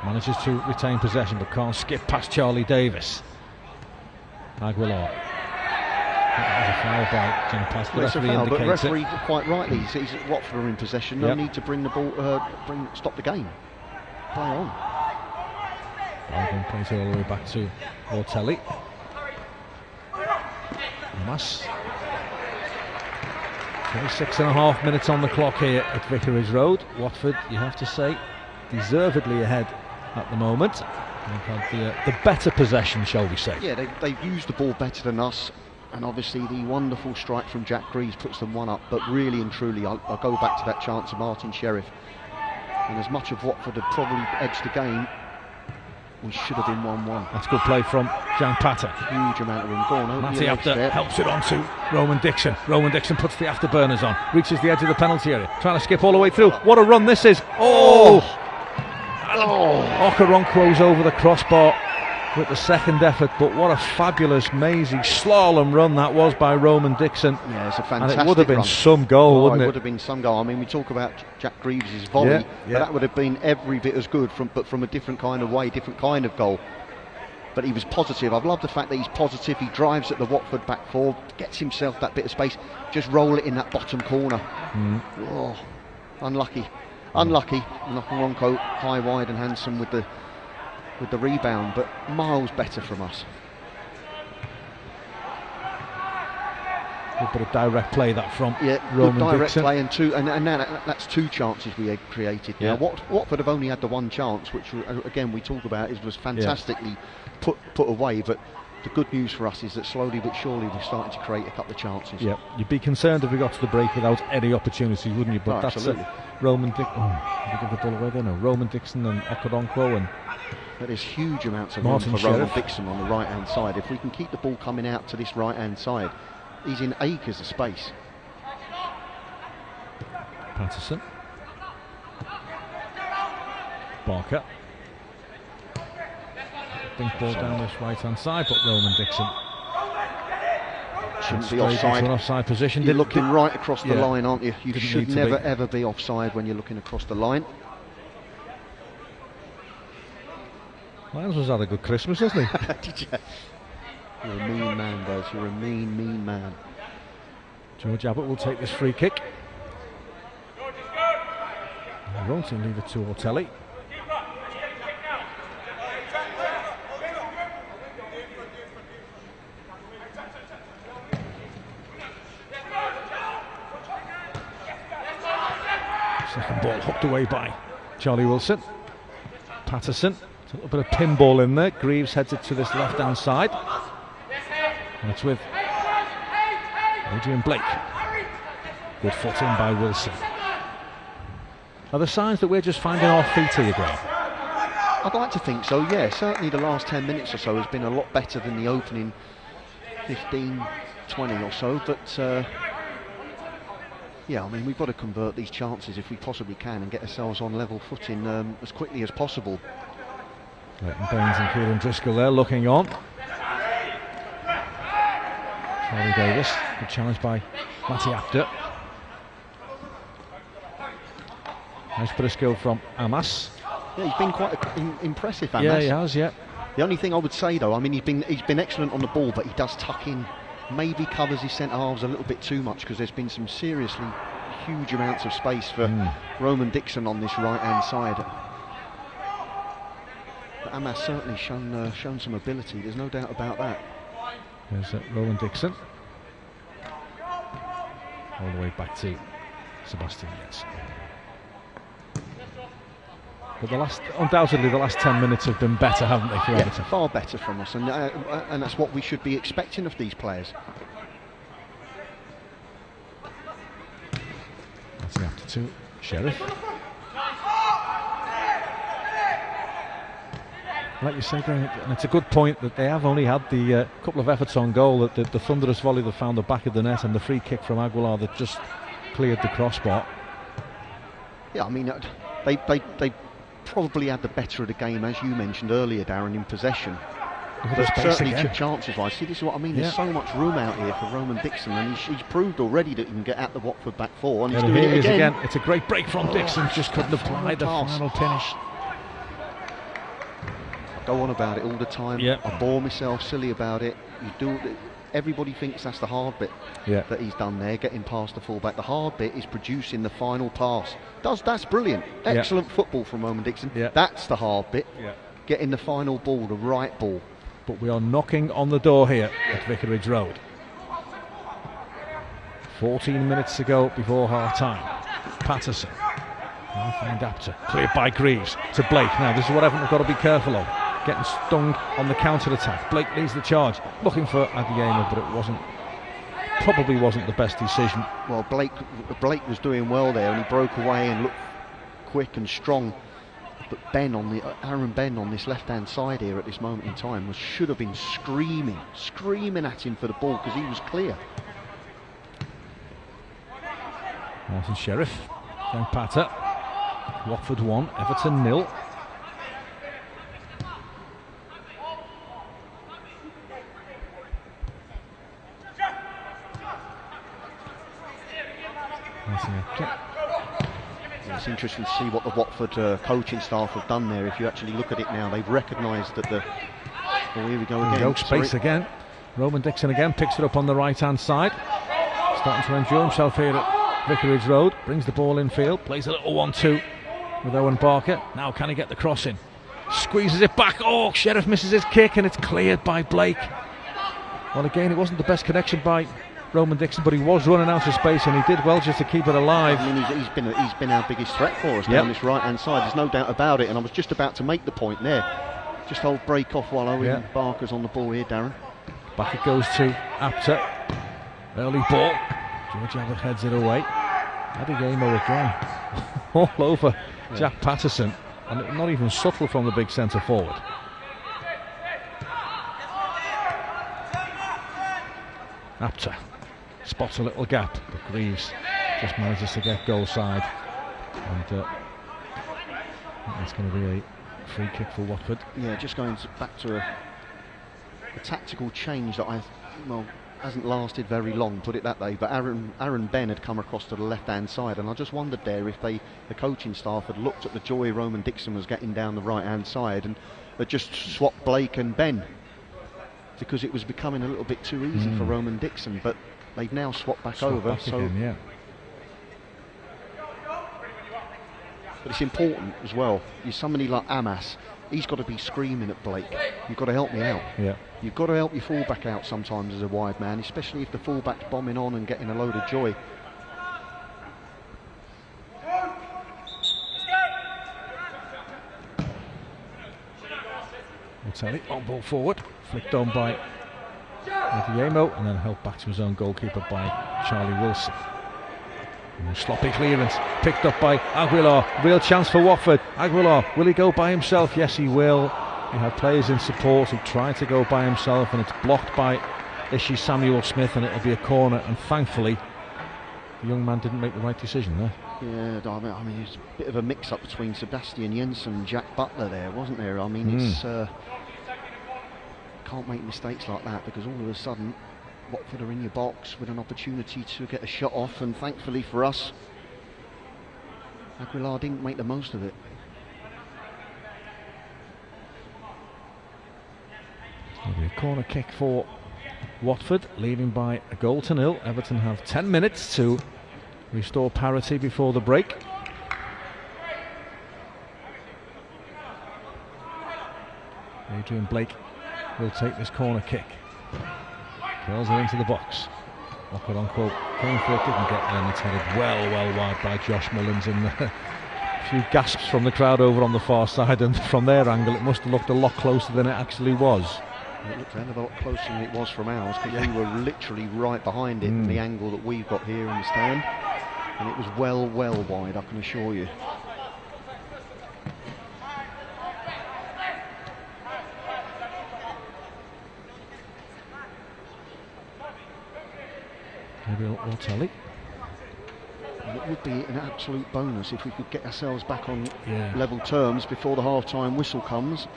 manages to retain possession but can't skip past Charlie Davis. Aguilar. That was a foul by Jan Patter. Well, it's a foul, but the referee quite rightly sees Watford are in possession. No need to bring the ball, stop the game. Play on. Alvin plays it all the way back to Ortelli. Mas. 26.5 minutes on the clock here at Vicarage Road. Watford, you have to say, deservedly ahead at the moment. They've had the better possession, shall we say. Yeah, they've used the ball better than us. And obviously the wonderful strike from Jack Greaves puts them one up. But really and truly, I'll go back to that chance of Martin Sheriff. And as much of Watford had probably edged the game, we should have been 1-1. That's good play from Jan Patter. Huge amount of room. Go on, Matty Apter helps it on to Roman Dixon. Roman Dixon puts the afterburners on. Reaches the edge of the penalty area. Trying to skip all the way through. What a run this is. Okoronkwo's over the crossbar with the second effort, but what a fabulous, mazy slalom run that was by Roman Dixon. Yeah, it's a fantastic and it would have been run. some goal, wouldn't it? It would have been some goal. I mean, we talk about Jack Greaves' volley, but that would have been every bit as good, but from a different kind of way, different kind of goal. But he was positive. I've loved the fact that he's positive. He drives at the Watford back four, gets himself that bit of space, just roll it in that bottom corner. Oh, unlucky. Unlucky. Okoronkwo high, wide and handsome with the rebound, but miles better from us. A bit of direct play that from good Roman direct Dixon. play and that's two chances we had created. Now Watford have only had the one chance, which again we talk about was fantastically put away. But the good news for us is that slowly but surely we're starting to create a couple of chances. Yeah, you'd be concerned if we got to the break without any opportunity, wouldn't you? But that's Roman Dixon. Did we give the ball away there? No, Roman Dixon and Okoronkwo and. But there's huge amounts of Martin room for Roman Sheriff. Dixon on the right hand side. If we can keep the ball coming out to this right hand side, he's in acres of space. Patterson. Barker. Think ball down this right hand side, but Roman Dixon Shouldn't be offside. Into an offside position. You're looking right across the line, aren't you? You Didn't should need to never be. ever be offside when you're looking across the line. Miles has had a good Christmas, hasn't he? Did you? You're a mean man, Des. You're a mean, mean man. George Abbott will take this free kick. He won't leave it to Ortelli. Second ball hooked away by Charlie Wilson. Patterson, a little bit of pinball in there. Greaves heads it to this left-hand side. And it's with Adrian Blake. Good footing by Wilson. Are there signs that we're just finding our feet here, Graham? I'd like to think so, yeah. Certainly the last 10 minutes or so has been a lot better than the opening 15, 20 or so. But yeah, I mean, we've got to convert these chances if we possibly can and get ourselves on level footing as quickly as possible. Leighton Baines and Kieran Driscoll there looking on. Charlie Davis, good challenge by Matty Apter. Nice bit of skill from Amas. Yeah, he's been quite impressive, Amas. Yeah, he has, yeah. The only thing I would say though, I mean, he's been excellent on the ball, but he does tuck in, maybe covers his centre halves a little bit too much, because there's been some seriously huge amounts of space for Roman Dixon on this right hand side. But Amas certainly shown some ability, there's no doubt about that. There's Roman Dixon. All the way back to Sebastian Yates. But undoubtedly the last 10 minutes have been better, haven't they, for Everton? Far better from us, and that's what we should be expecting of these players. That's the after two. Sheriff. Like you say, Graham, and it's a good point that they have only had the couple of efforts on goal, that the thunderous volley that found the back of the net and the free kick from Aguilar that just cleared the crossbar. Yeah, I mean, they probably had the better of the game, as you mentioned earlier, Darren, in possession. But certainly chances-wise, see, this is what I mean. There's so much room out here for Roman Dixon, and he's proved already that he can get at the Watford back four, and he's doing it again. It's a great break from Dixon, just couldn't apply the final finish. I go on about it all the time. I bore myself silly about it. Everybody thinks that's the hard bit that he's done there, getting past the fullback. The hard bit is producing the final pass. That's brilliant. Excellent football from Roman Dixon. That's the hard bit. Getting the final ball, the right ball. But we are knocking on the door here at Vicarage Road. 14 minutes to go before half-time. Patterson. Now find Apter. Cleared by Greaves to Blake. Now this is what Everton have got to be careful of. Getting stung on the counter-attack. Blake leads the charge. Looking for Adeyemo, but it probably wasn't the best decision. Well, Blake was doing well there, and he broke away and looked quick and strong. But Aaron Ben on this left-hand side here at this moment in time should have been screaming at him for the ball, because he was clear. Martin Sheriff, Young Patter. Watford 1, Everton 0. It's interesting to see what the Watford coaching staff have done there. If you actually look at it now, they've recognised that oh, here we go again. Space again. Roman Dixon again picks it up on the right-hand side. Starting to enjoy himself here at Vicarage Road. Brings the ball in field. Plays a little 1-2 with Owen Barker. Now can he get the cross in? Squeezes it back. Oh, Sheriff misses his kick, and it's cleared by Blake. Well, again, it wasn't the best connection by Roman Dixon, but he was running out of space, and he did well just to keep it alive. I mean, he's been our biggest threat for us down this right-hand side. There's no doubt about it, and I was just about to make the point there. Just hold break off while Owen Barker's on the ball here, Darren. Back it goes to Apter. Early ball. George Abbott heads it away. Adeyemo again. All over Jack Patterson, and not even subtle from the big centre forward. Apter spots a little gap, but Greaves just manages to get goal side, and it's going to be a free kick for Watford. Yeah, just going back to a tactical change that hasn't lasted very long, put it that way. But Aaron Ben had come across to the left-hand side, and I just wondered there if the coaching staff had looked at the joy Roman Dixon was getting down the right-hand side, and had just swapped Blake and Ben, because it was becoming a little bit too easy for Roman Dixon, but they've now swapped back over. Back again, yeah. But it's important as well. You're somebody like Amas, he's got to be screaming at Blake, you've got to help me out. Yeah. You've got to help your fullback out sometimes as a wide man, especially if the fullback's bombing on and getting a load of joy. Telly on ball forward, flicked on by Yemo, and then held back to his own goalkeeper by Charlie Wilson. And sloppy clearance picked up by Aguilar. Real chance for Watford. Aguilar, will he go by himself? Yes, he will. He had players in support who tried to go by himself, and it's blocked by Ishi Samuel-Smith, and it'll be a corner. And thankfully, the young man didn't make the right decision there. Yeah, I mean, it's a bit of a mix-up between Sebastian Jensen and Jack Butler there, wasn't there? I mean, it's can't make mistakes like that, because all of a sudden Watford are in your box with an opportunity to get a shot off, and thankfully for us, Aguilar didn't make the most of it. It'll be a corner kick for Watford, leading by a goal to nil. Everton have 10 minutes to restore parity before the break. Adrian Blake will take this corner kick. Curls it into the box. Okoronko came for it, didn't get there, and it's headed well wide by Josh Mullins, and a few gasps from the crowd over on the far side, and from their angle it must have looked a lot closer than it actually was. It looked a lot closer than it was from ours, because we were literally right behind it in the angle that we've got here in the stand, and it was well wide, I can assure you. Maybe Ortelli. It would be an absolute bonus if we could get ourselves back on level terms before the half-time whistle comes.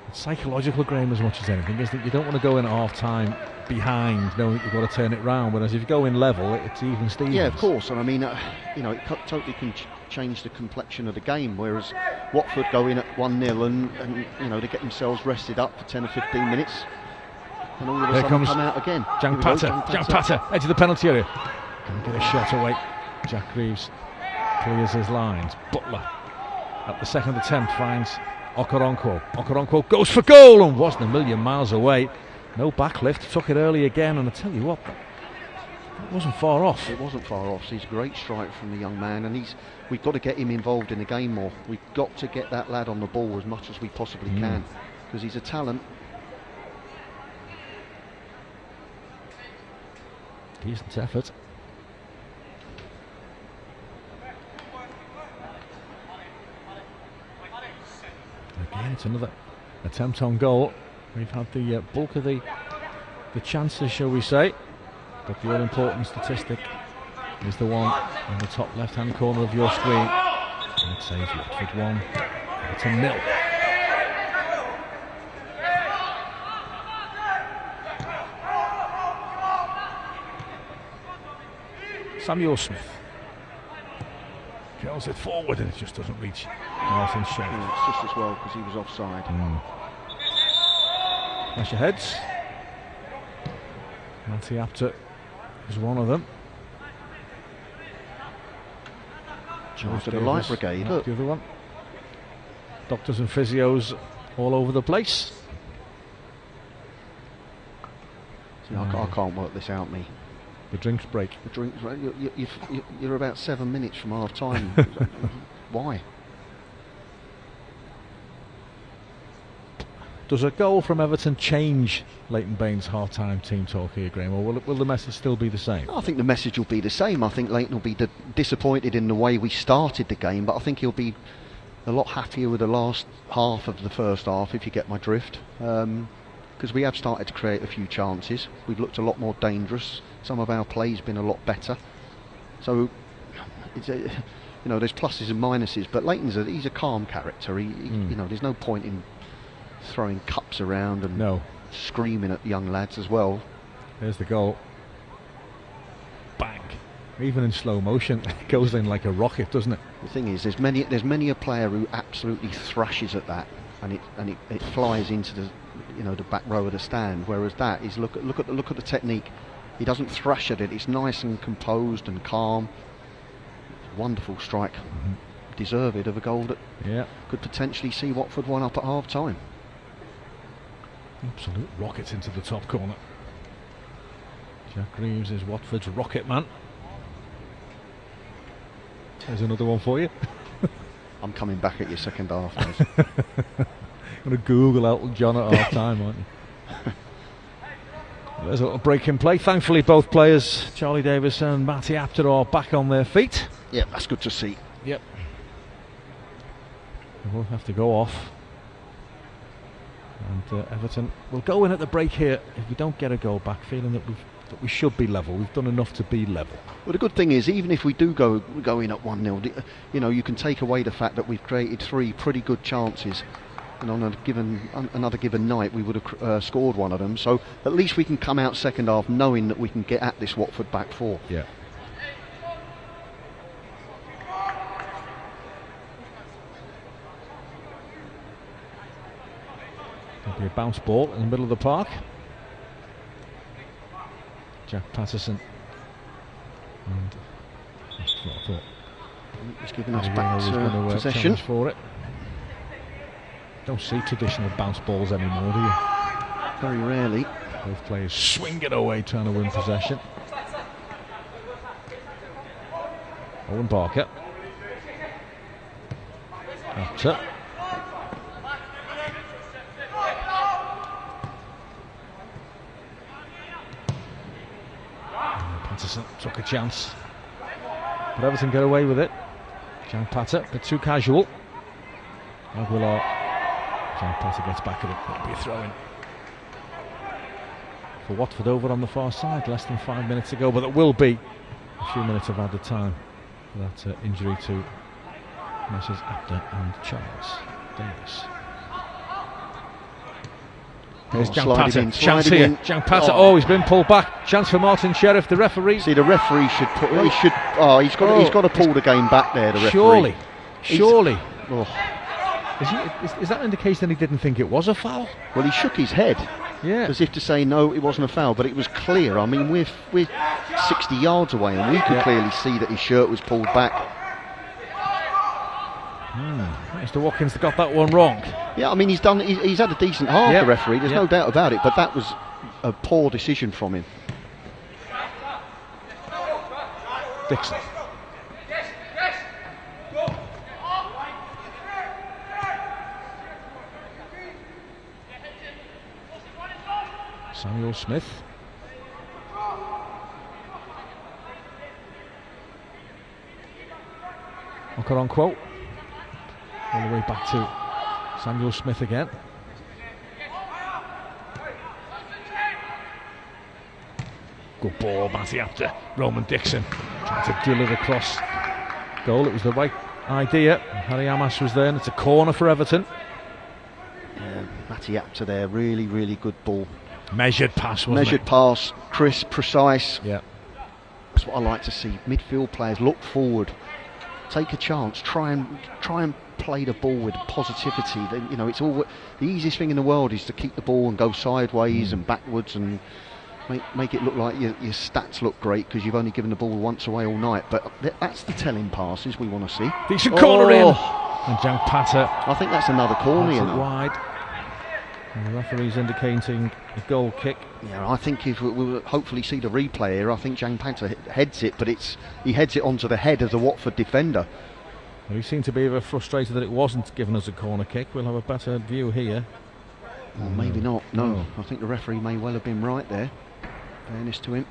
It's psychological, Graham, as much as anything, isn't it? You don't want to go in at half-time behind, knowing that you've got to turn it round, whereas if you go in level, it's even Stevens. Yeah, of course, and I mean, you know, it totally can change the complexion of the game, whereas Watford go in at 1-0 and you know, they get themselves rested up for 10 or 15 minutes, and all of a sudden come out again. Jan Patter, edge of the penalty area. Can get a shot away. Jack Reeves clears his lines. Butler at the second attempt finds Okoronko. Okoronko goes for goal and wasn't a million miles away. No backlift, took it early again, and I tell you what, it wasn't far off. It wasn't far off. He's a great strike from the young man, and we've got to get him involved in the game more. We've got to get that lad on the ball as much as we possibly can, because he's a talent. Decent effort. Again, it's another attempt on goal. We've had the bulk of the chances, shall we say, but the all-important statistic is the one in the top left-hand corner of your screen. And it says Watford 1, Everton 0. Samuel Smith curls it forward, and it just doesn't reach Martin's shape. It's just as well because he was offside. Clash of heads. Matty Apter is one of them. Charge to the Light Brigade. Look. The other one. Doctors and physios all over the place. See, I can't work this out, me. The drinks break. The drinks break. You're about 7 minutes from half time. Why? Does a goal from Everton change Leighton Baines' half-time team talk here, Graham, or will the message still be the same? I think the message will be the same. I think Leighton will be disappointed in the way we started the game, but I think he'll be a lot happier with the last half of the first half, if you get my drift. Because we have started to create a few chances. We've looked a lot more dangerous. Some of our play's been a lot better. So, it's you know, there's pluses and minuses. But Leighton's he's a calm character. You know, there's no point in throwing cups around and screaming at young lads as well. There's the goal. Bang! Even in slow motion, it goes in like a rocket, doesn't it? The thing is, there's many a player who absolutely thrashes at that, and it flies into the, you know, the back row of the stand. Whereas that is, look at the technique. He doesn't thrash at it. It's nice and composed and calm. Wonderful strike. Deserved of a goal that could potentially see Watford one up at half time. Absolute rockets into the top corner. Jack Reeves is Watford's rocket man. There's another one for you. I'm coming back at your second half. I'm going to Google Elton John at half time, aren't you? There's a little break in play. Thankfully, both players, Charlie Davis and Matty Apter, are back on their feet. Yeah, that's good to see. Yep. They both have to go off. And Everton will go in at the break here if we don't get a goal back, feeling that we should be level. We've done enough to be level. Well, the good thing is, even if we do go in at 1-0, you know, you can take away the fact that we've created 3 pretty good chances, and on another given night we would have scored one of them. So at least we can come out second half knowing that we can get at this Watford back 4. Yeah. There'll be a bounce ball in the middle of the park. Jack Patterson. And that's what I thought. He's giving us back possession for it. Don't see traditional bounce balls anymore, do you? Very rarely. Both players swing it away, trying to win possession. Owen Barker. Apter. Patterson took a chance, but Everton get away with it. Jan Patter, but too casual. Aguilar. Jan Patter gets back at it. That'll be a throw in for Watford over on the far side. Less than 5 minutes to go, but it will be a few minutes of added time for that injury to Messrs. Apter and Charles Davis. There's Jan Patter. Chance here. Jan Patter. Oh, he's been pulled back. Chance for Martin Sheriff. The referee. See, the referee should put. He should. Oh, he's got to pull the game back there. The referee. Surely. Oh. Is that an indication that he didn't think it was a foul? Well, he shook his head. Yeah. As if to say no, it wasn't a foul, but it was clear. I mean, we're 60 yards away, and we could clearly see that his shirt was pulled back. Mr. Watkins got that one wrong. Yeah, I mean, he's had a decent half, the referee, there's no doubt about it, but that was a poor decision from him. Dixon. Samuel Smith. Okoronkwo. All the way back to Samuel Smith again. Good ball, Matty Apter. Roman Dixon trying to drill it across goal. It was the right idea. Harry Amas was there, and it's a corner for Everton. Yeah, Matty Apter there, really, really good ball. Measured pass, wasn't it? Measured pass, crisp, precise. Yeah. That's what I like to see. Midfield players look forward, take a chance, try and play the ball with positivity. You know, it's all the easiest thing in the world is to keep the ball and go sideways and backwards and make it look like your stats look great because you've only given the ball once away all night. But that's the telling passes we want to see. Decent corner in, and Jan Patter. I think that's another corner. You know. Wide. And the referee's indicating a goal kick. Yeah, I think if we'll hopefully see the replay here, I think Jan Patter heads it, but he heads it onto the head of the Watford defender. Well, he seemed to be a bit frustrated that it wasn't given as a corner kick. We'll have a better view here. Well, maybe not. No, I think the referee may well have been right there. Fairness to him.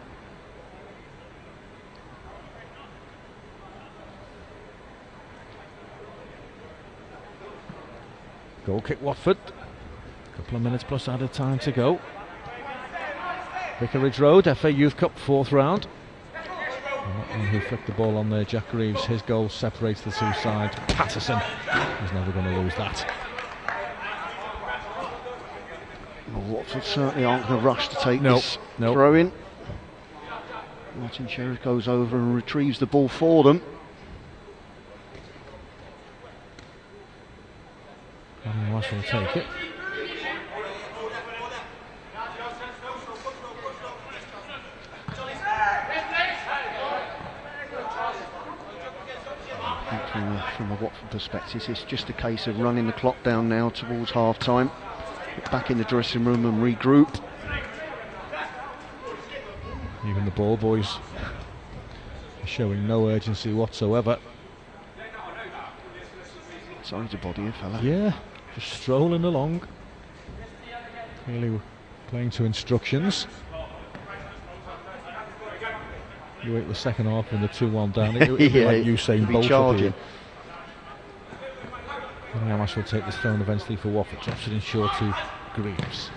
Goal kick Watford. Couple of minutes plus added time to go. Vicarage Road, FA Youth Cup 4th round. And who flicked the ball on there, Jack Reeves. His goal separates the two sides. Patterson is never going to lose that. Well, Watford certainly aren't going to rush to take this throw in. Martin Sheriff goes over and retrieves the ball for them. And Wash will take it. From a Watford perspective, it's just a case of running the clock down now towards half time. Get back in the dressing room and regroup. Even the ball boys are showing no urgency whatsoever. Sorry to bother you, fella. Yeah, just strolling along. Clearly playing to instructions. You wait the second half when the 2-1 down. It'll be like Usain Bolt charging. Amash will take this throw eventually for Watford. Drops it in short to Greaves.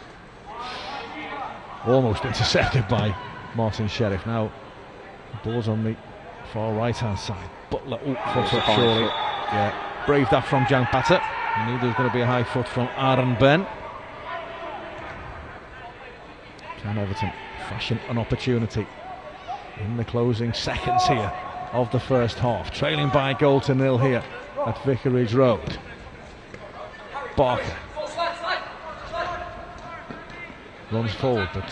Almost intercepted by Martin Sheriff. Now the ball's on the far right hand side. Butler, foot up surely. Yeah, brave that from Jan Patter. I knew there was going to be a high foot from Aaron Ben. Can Everton fashion an opportunity in the closing seconds here of the first half, trailing by a goal to nil here at Vicarage Road. Barker runs forward, but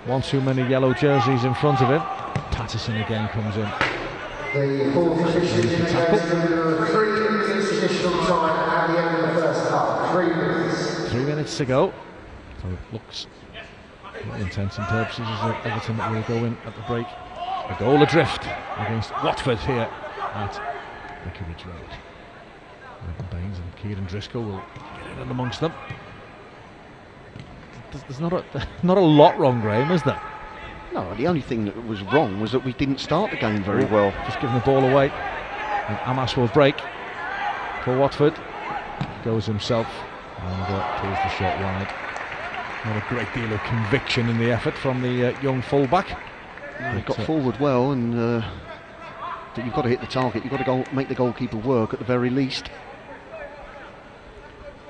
one too many yellow jerseys in front of him. Patterson again comes in. The ball position is 3 minutes additional time at the end of the first half. 3 minutes. 3 minutes to go. So it looks, for all intents and purposes, as if Everton will go in at the break. A goal adrift against Watford here at Vicarage Road. Leighton Baines and Kieran Driscoll will get in and amongst them. There's not a lot wrong, Graham, is there? No, the only thing that was wrong was that we didn't start the game very well. Just giving the ball away. And Amash will break for Watford. Goes himself and pulls the shot wide. Not a great deal of conviction in the effort from the young fullback. No, he got forward well, and but you've got to hit the target. You've got to make the goalkeeper work at the very least.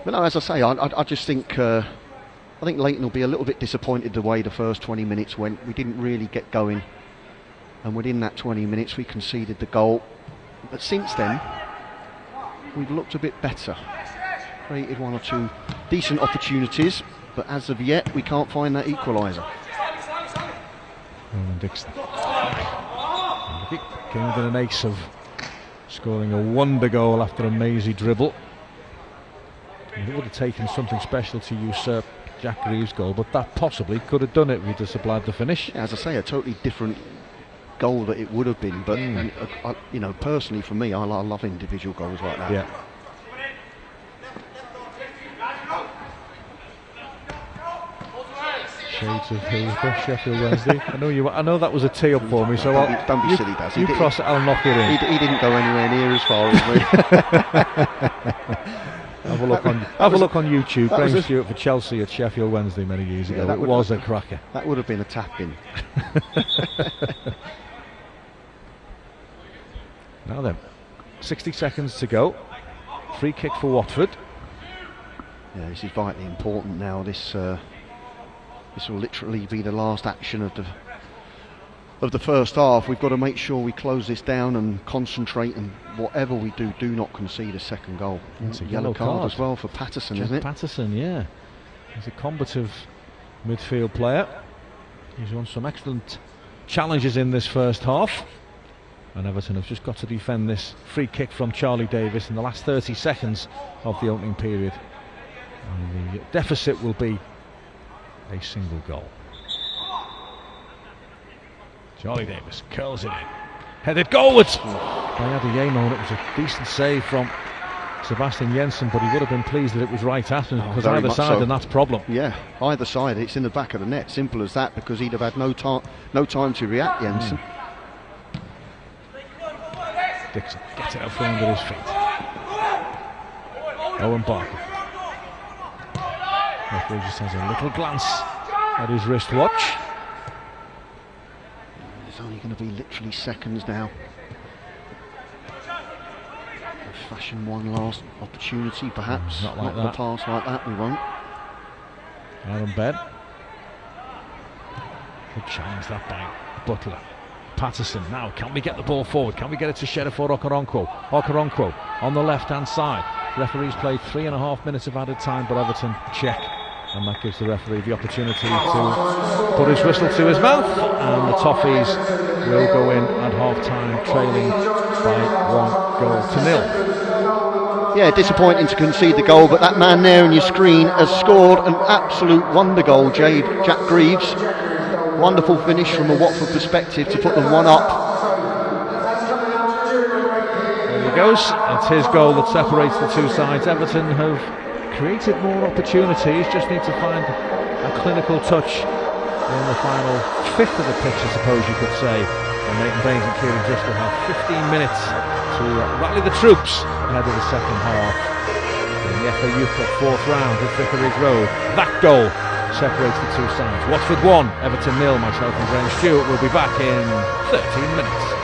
But no, as I say, I just think I think Leighton will be a little bit disappointed the way the first 20 minutes went. We didn't really get going, and within that 20 minutes we conceded the goal. But since then, we've looked a bit better. Created 1 or 2 decent opportunities, but as of yet we can't find that equaliser. Roman Dixon came within an ace of scoring a wonder goal after a mazy dribble. And it would have taken something special to usurp Jack Greaves' goal, but that possibly could have done it. We'd have supplied the finish. Yeah, as I say, a totally different goal that it would have been. But you know, personally for me, I love individual goals like that. Yeah. Shades of Hillsborough, Sheffield Wednesday. I know that was a tee up for me, so don't be silly, Daz. You cross it, I'll knock it in. He didn't go anywhere near as far as me. Have a look on YouTube. Graham Stewart for Chelsea at Sheffield Wednesday many years ago. That was a cracker. That would have been a tap in. Now then, 60 seconds to go. Free kick for Watford. Yeah, this is vitally important now. This will literally be the last action of the first half. We've got to make sure we close this down and concentrate, and whatever we do, do not concede a second goal. It's a yellow card as well for Patterson, isn't it? Patterson, yeah. He's a combative midfield player. He's won some excellent challenges in this first half. And Everton have just got to defend this free kick from Charlie Davis in the last 30 seconds of the opening period. And the deficit will be a single goal. Charlie Davis curls it in. Headed goalwards by Adeyemo, and it was a decent save from Sebastian Jensen, but he would have been pleased that it was right at him, because either side, and that's problem. Yeah, either side, it's in the back of the net. Simple as that, because he'd have had no time to react, Jensen. Dixon gets it out from under his feet. Owen Barker. Referee just has a little glance at his wristwatch. It's only going to be literally seconds now. We'll fashion one last opportunity, perhaps. Not like that. A pass like that, we won't. Aaron Ben. Good challenge that by Butler. Patterson now, can we get the ball forward? Can we get it to Sheriff or Okoronkwo? Okoronkwo on the left hand side. Referee's played 3.5 minutes of added time, but Everton check, and that gives the referee the opportunity to put his whistle to his mouth, and the Toffees will go in at half time trailing by 1-0. Yeah, disappointing to concede the goal, but that man there on your screen has scored an absolute wonder goal, Jack Greaves. Wonderful finish from a Watford perspective to put them one up. There he goes. It's his goal that separates the two sides. Everton have created more opportunities, just need to find a clinical touch in the final fifth of the pitch, I suppose you could say. And Leighton Baines and Kieran Driscoll have 15 minutes to rally the troops ahead of the second half. In the FA Youth Cup fourth round at Vicarage Road, that goal separates the two sides. Watford 1, Everton 0. Myself and Graham Stewart will be back in 13 minutes.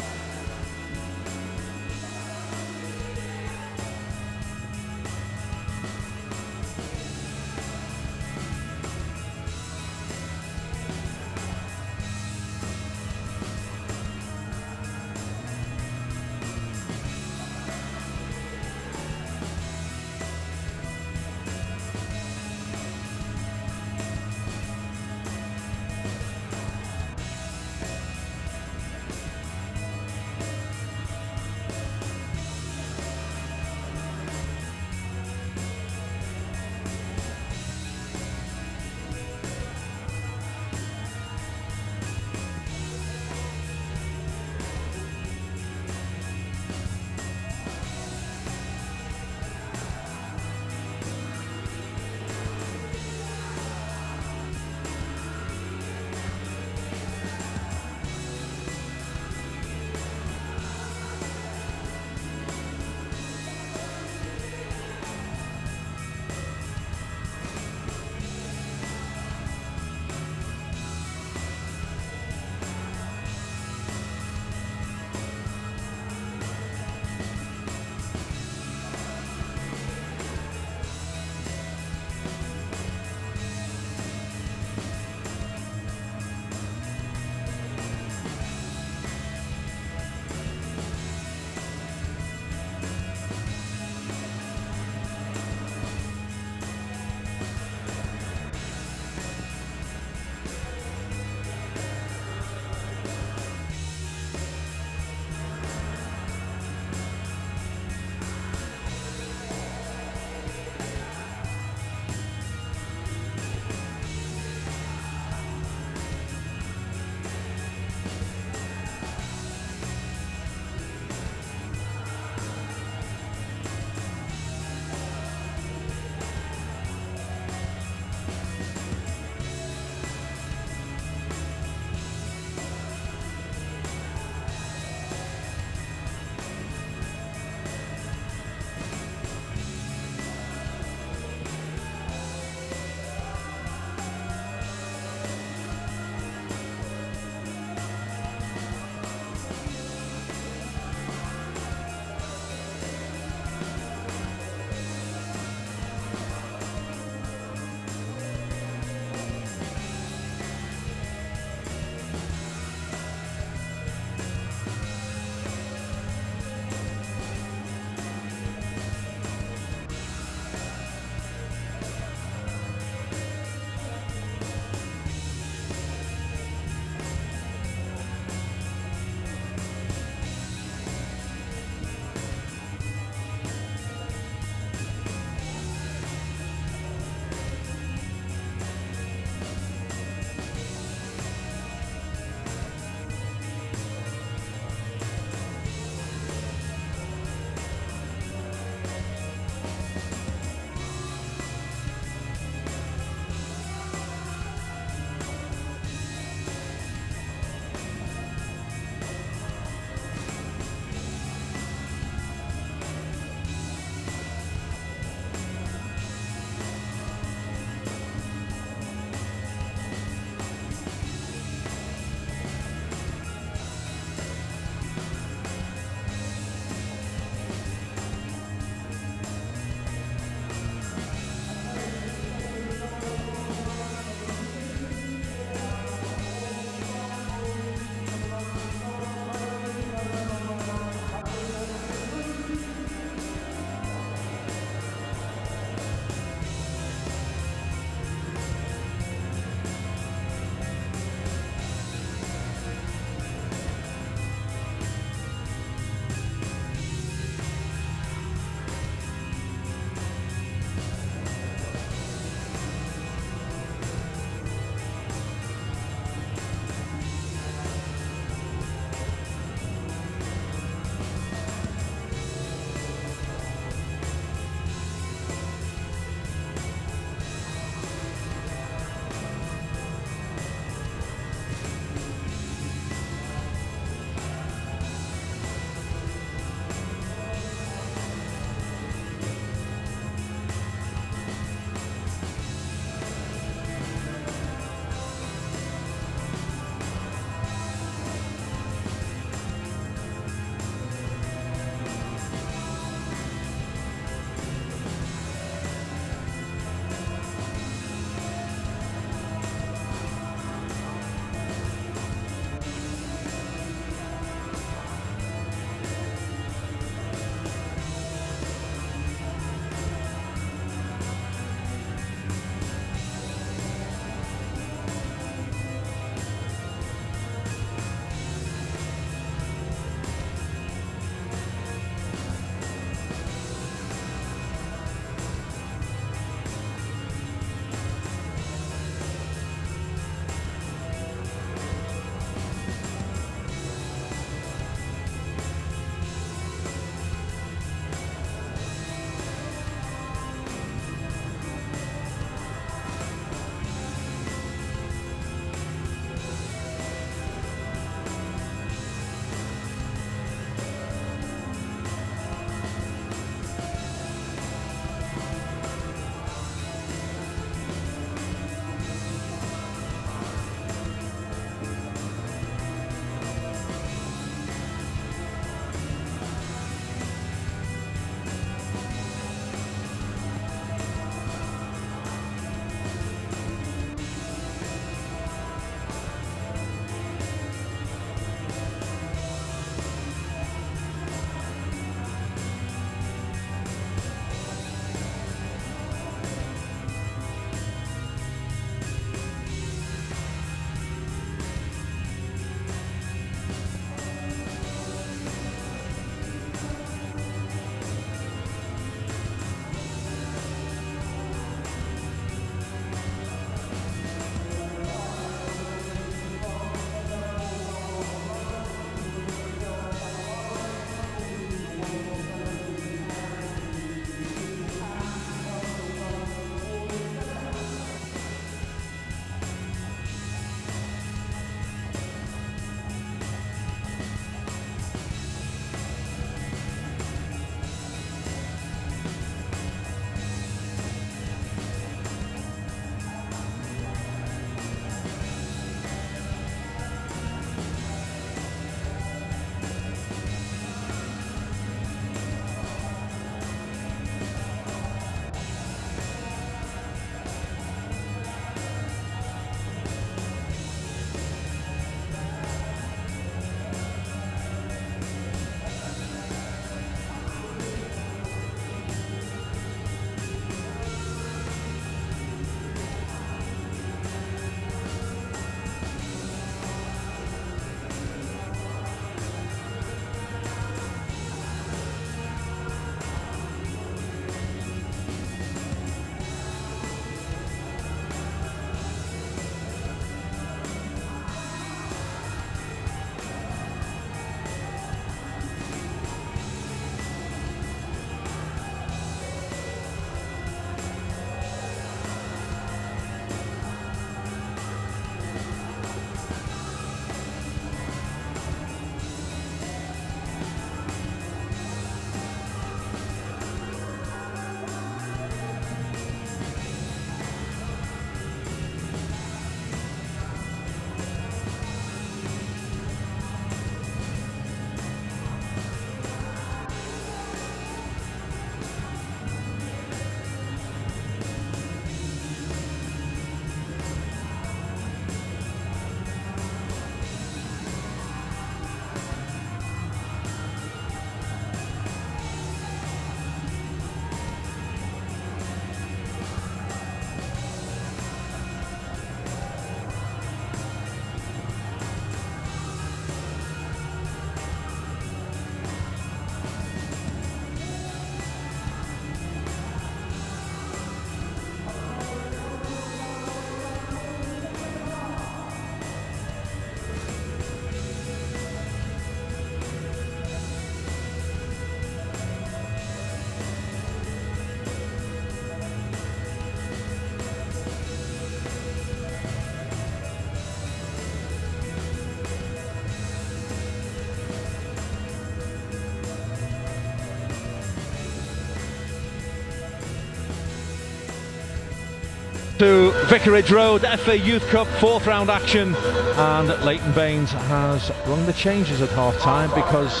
To Vicarage Road, FA Youth Cup 4th round action, and Leighton Baines has rung the changes at half time because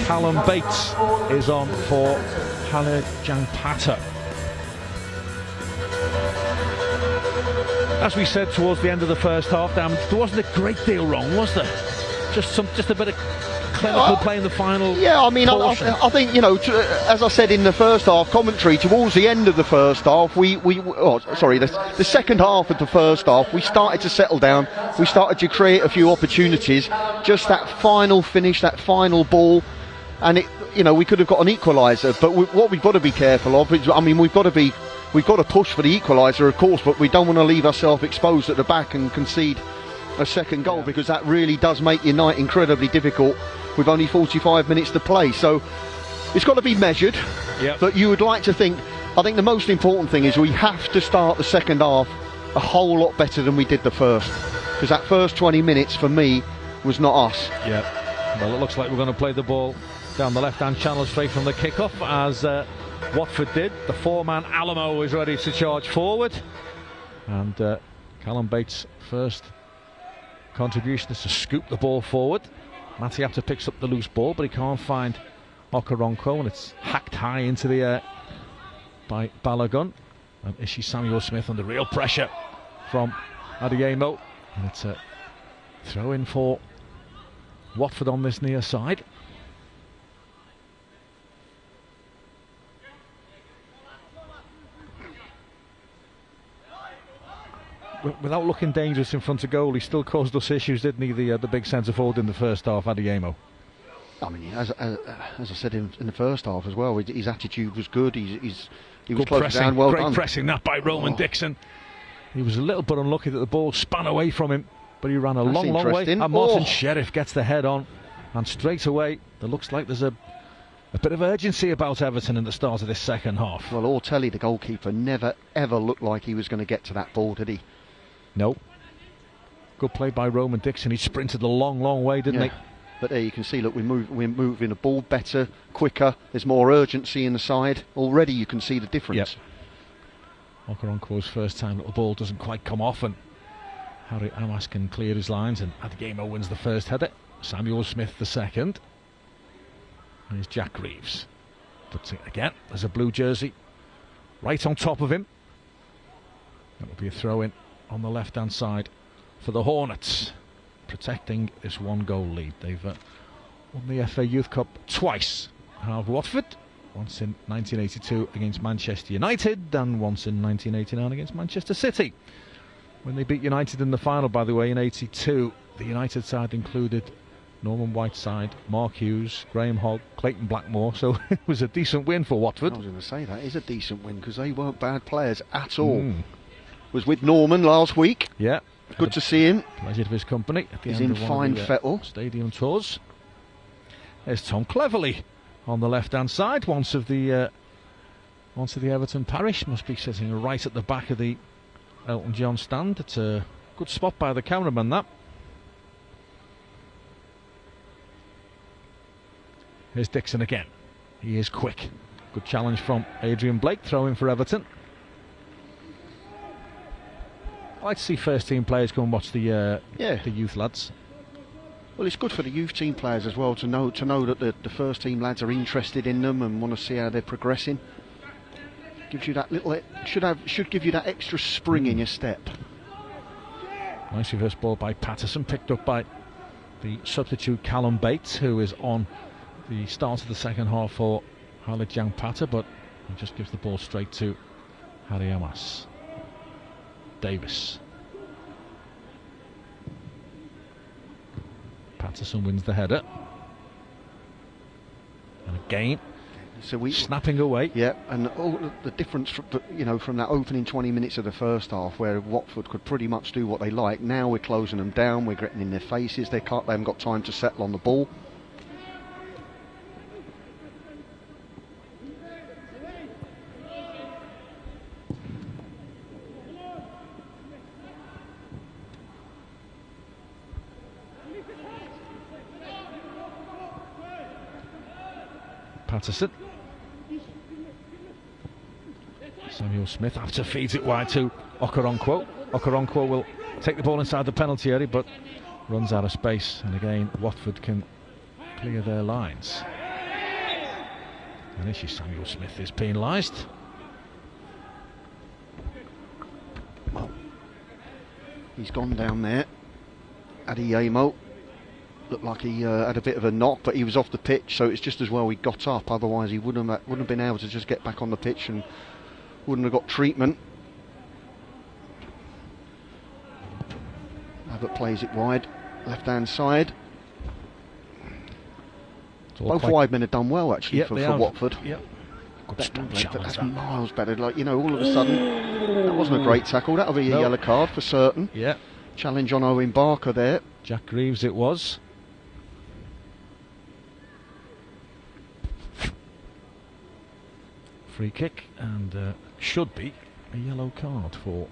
Callum Bates is on for Halle Jangpata. As we said towards the end of the first half, there wasn't a great deal wrong, was there? Just a bit of clinical play in the final. Yeah, I mean, I think, you know, as I said in the first half commentary, towards the end of the first half, the second half of the first half, we started to settle down. We started to create a few opportunities. Just that final finish, that final ball, and it, you know, we could have got an equaliser. But what we've got to be careful of is, I mean, we've got to push for the equaliser, of course, but we don't want to leave ourselves exposed at the back and concede a second goal, because that really does make your night incredibly difficult with only 45 minutes to play. So it's got to be measured. Yep. But you would like to think, I think the most important thing is we have to start the second half a whole lot better than we did the first, because that first 20 minutes for me was not us. Yeah. Well, it looks like we're going to play the ball down the left-hand channel straight from the kick-off, as Watford did. The 4-man Alamo is ready to charge forward, and Callum Bates' first contribution is to scoop the ball forward. Mattiapta picks up the loose ball, but he can't find Okoronkwo, and it's hacked high into the air by Balogun. And Ishi Samuel Smith under real pressure from Adeyemo, and it's a throw in for Watford on this near side. Without looking dangerous in front of goal, he still caused us issues, didn't he? The big centre forward in the first half, Adeyemo. I mean, as I said in the first half as well, his attitude was good. He was good close pressing, down, well great done. pressing that by Roman Dixon. He was a little bit unlucky that the ball span away from him, but he ran a long way. And Martin Sheriff gets the head on, and straight away there looks like there's a bit of urgency about Everton in the start of this second half. Well, Ortelli, the goalkeeper, never ever looked like he was going to get to that ball, did he? No. Good play by Roman Dixon. He sprinted a long way, didn't he? But there you can see, look, we're moving the ball better, quicker. There's more urgency in the side. Already you can see the difference. Yep. Okoronkwo's first time that the ball doesn't quite come off, and Harry Amas can clear his lines, and Adeyemo wins the first header. Samuel Smith the second. And it's Jack Reeves. But again, there's a blue jersey right on top of him. That'll be a throw in on the left hand side for the Hornets, protecting this 1-goal lead. They've won the FA Youth Cup twice. Have Watford, once in 1982 against Manchester United, and once in 1989 against Manchester City. When they beat United in the final, by the way, in 82, the United side included Norman Whiteside, Mark Hughes, Graham Hogg, Clayton Blackmore, so it was a decent win for Watford. I was going to say, that is a decent win, because they weren't bad players at all. Was with Norman last week. Yeah. Good to see him. Pleasure of his company at the He's end in of fine fettle. Stadium tours. There's Tom Cleverley on the left-hand side. Once of the Everton parish, must be sitting right at the back of the Elton John stand. It's a good spot by the cameraman, that. Here's Dixon again. He is quick. Good challenge from Adrian Blake, throwing for Everton. I like to see first team players go and watch the youth lads. Well, it's good for the youth team players as well to know that the first team lads are interested in them and want to see how they're progressing. Gives you that little, should give you that extra spring in your step. Nice reverse ball by Patterson, picked up by the substitute Callum Bates, who is on the start of the second half for Halle Jangpata, but he just gives the ball straight to Harry Amas. Davis. Patterson wins the header. And again, so snapping away. Yeah, and all the difference from that opening 20 minutes of the first half, where Watford could pretty much do what they like. Now we're closing them down, we're getting in their faces, they haven't got time to settle on the ball. Patterson. Samuel Smith after feeds it wide to Okoronkwo. Okoronkwo will take the ball inside the penalty area, but runs out of space, and again Watford can clear their lines. And this is Samuel Smith is penalised. Well, he's gone down there. Adeyemo looked like he had a bit of a knock, but he was off the pitch, so it's just as well he got up. Otherwise, he wouldn't have been able to just get back on the pitch and wouldn't have got treatment. Abbott plays it wide, left-hand side. Both wide men have done well actually for Watford. Yep. But that's miles better. Like, you know, all of a sudden, that wasn't a great tackle. That'll be a yellow card for certain. Yeah. Challenge on Owen Barker there. Jack Greaves it was. Free kick, and should be a yellow card for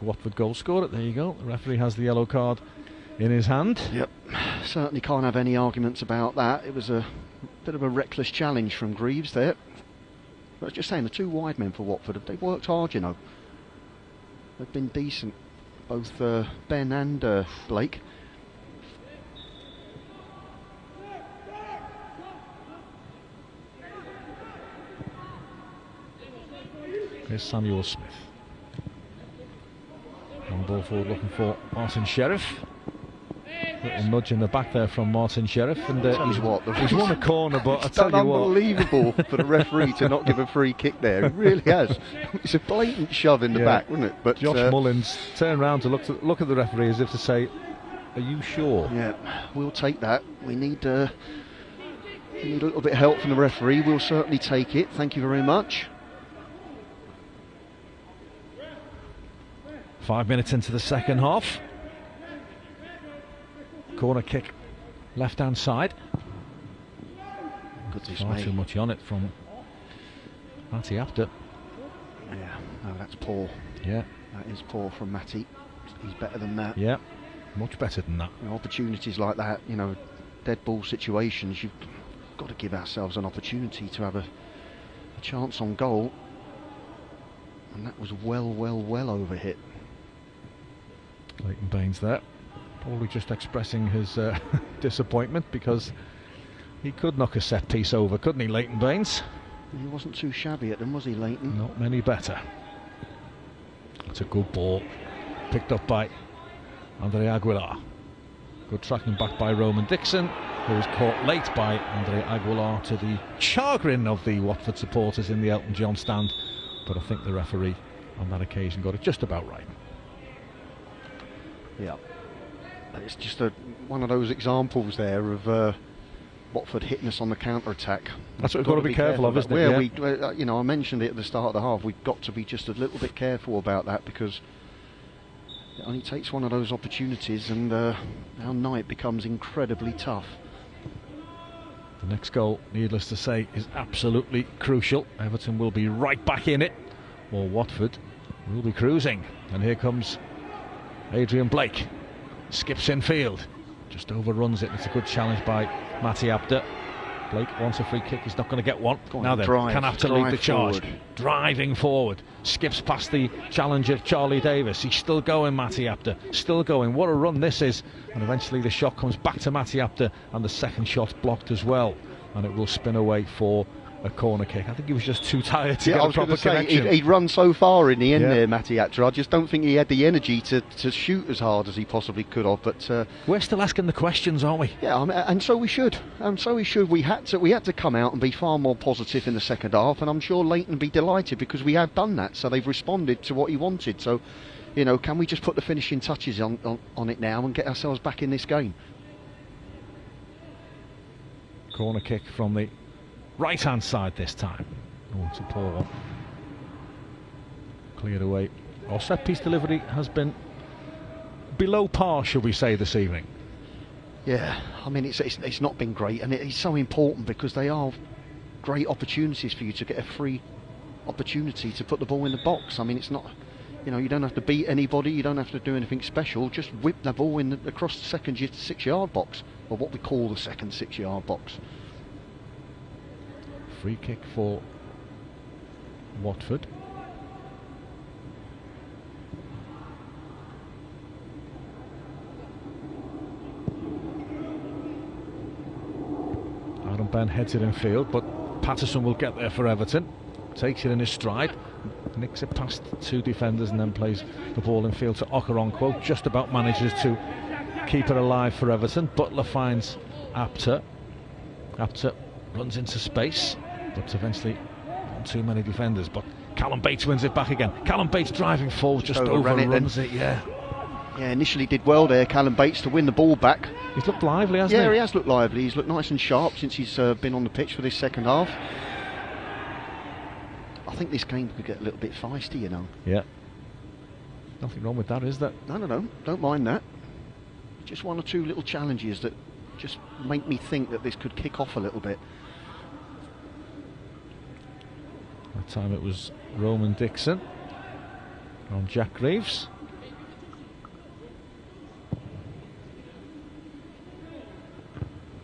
Watford goal scorer. There you go. The referee has the yellow card in his hand. Yep. Certainly can't have any arguments about that. It was a bit of a reckless challenge from Greaves there. But I was just saying, the two wide men for Watford, they've worked hard, you know. They've been decent, both Ben and Blake. Here's Samuel Smith. Long ball forward looking for Martin Sheriff. Little nudge in the back there from Martin Sheriff, and he's won a corner, but I tell you what, unbelievable for the referee to not give a free kick there. It really has. It's a blatant shove in the back, wasn't it? But Josh Mullins turned round to look at the referee as if to say, "Are you sure?" Yeah, we'll take that. We need a little bit of help from the referee. We'll certainly take it. Thank you very much. 5 minutes into the second half. Corner kick, left-hand side. Far too much on it from Matty Apter. Yeah, no, that's poor. Yeah, that is poor from Matty. He's better than that. Yeah, much better than that. You know, opportunities like that, you know, dead ball situations, you've got to give ourselves an opportunity to have a chance on goal. And that was well over hit. Leighton Baines there, probably just expressing his disappointment, because he could knock a set piece over, couldn't he, Leighton Baines? He wasn't too shabby at them, was he, Leighton? Not many better. It's a good ball, picked up by Andre Aguilar. Good tracking back by Roman Dixon, who was caught late by Andre Aguilar, to the chagrin of the Watford supporters in the Elton John stand. But I think the referee on that occasion got it just about right. Yeah, it's just one of those examples there of Watford hitting us on the counter-attack. That's what we've got to be careful of, isn't it? Yeah. You know, I mentioned it at the start of the half. We've got to be just a little bit careful about that, because it only takes one of those opportunities, and our night becomes incredibly tough. The next goal, needless to say, is absolutely crucial. Everton will be right back in it, or Watford will be cruising. And here comes Adrian Blake, skips in field, just overruns it. It's a good challenge by Matty Apter. Blake wants a free kick, he's not going to get one. Now then, can have to lead the charge. Driving forward, skips past the challenger Charlie Davis. He's still going, Matty Apter, still going. What a run this is. And eventually the shot comes back to Matty Apter, and the second shot's blocked as well. And it will spin away for a corner kick. I think he was just too tired to get a proper connection. He'd run so far in the end there, Matty Apter. I just don't think he had the energy to shoot as hard as he possibly could have. But we're still asking the questions, aren't we? Yeah, and so we should. We had to come out and be far more positive in the second half, and I'm sure Leighton will be delighted, because we have done that. So they've responded to what he wanted. So, you know, can we just put the finishing touches on it now and get ourselves back in this game? Corner kick from the right-hand side this time. Oh, it's a poor one. Cleared away. Our set-piece delivery has been below par, shall we say, this evening. Yeah, I mean, it's not been great, and it's so important, because they are great opportunities for you to get a free opportunity to put the ball in the box. I mean, it's not, you know, you don't have to beat anybody, you don't have to do anything special, just whip the ball across the second 6-yard box, or what we call the second 6-yard box. Free kick for Watford. Aaron Benn heads it in field, but Patterson will get there for Everton. Takes it in his stride, nicks it past 2 defenders and then plays the ball in field to Okoronkwo. Just about manages to keep it alive for Everton. Butler finds Apter. Apter runs into space, but eventually not too many defenders. But Callum Bates wins it back again. Callum Bates driving forward, just overruns it. Yeah, initially did well there, Callum Bates, to win the ball back. He's looked lively, hasn't he? Yeah, he has looked lively. He's looked nice and sharp since he's been on the pitch for this second half. I think this game could get a little bit feisty, you know. Yeah. Nothing wrong with that, is there? No. Don't mind that. Just 1 or 2 little challenges that just make me think that this could kick off a little bit. That time it was Roman Dixon on Jack Reeves.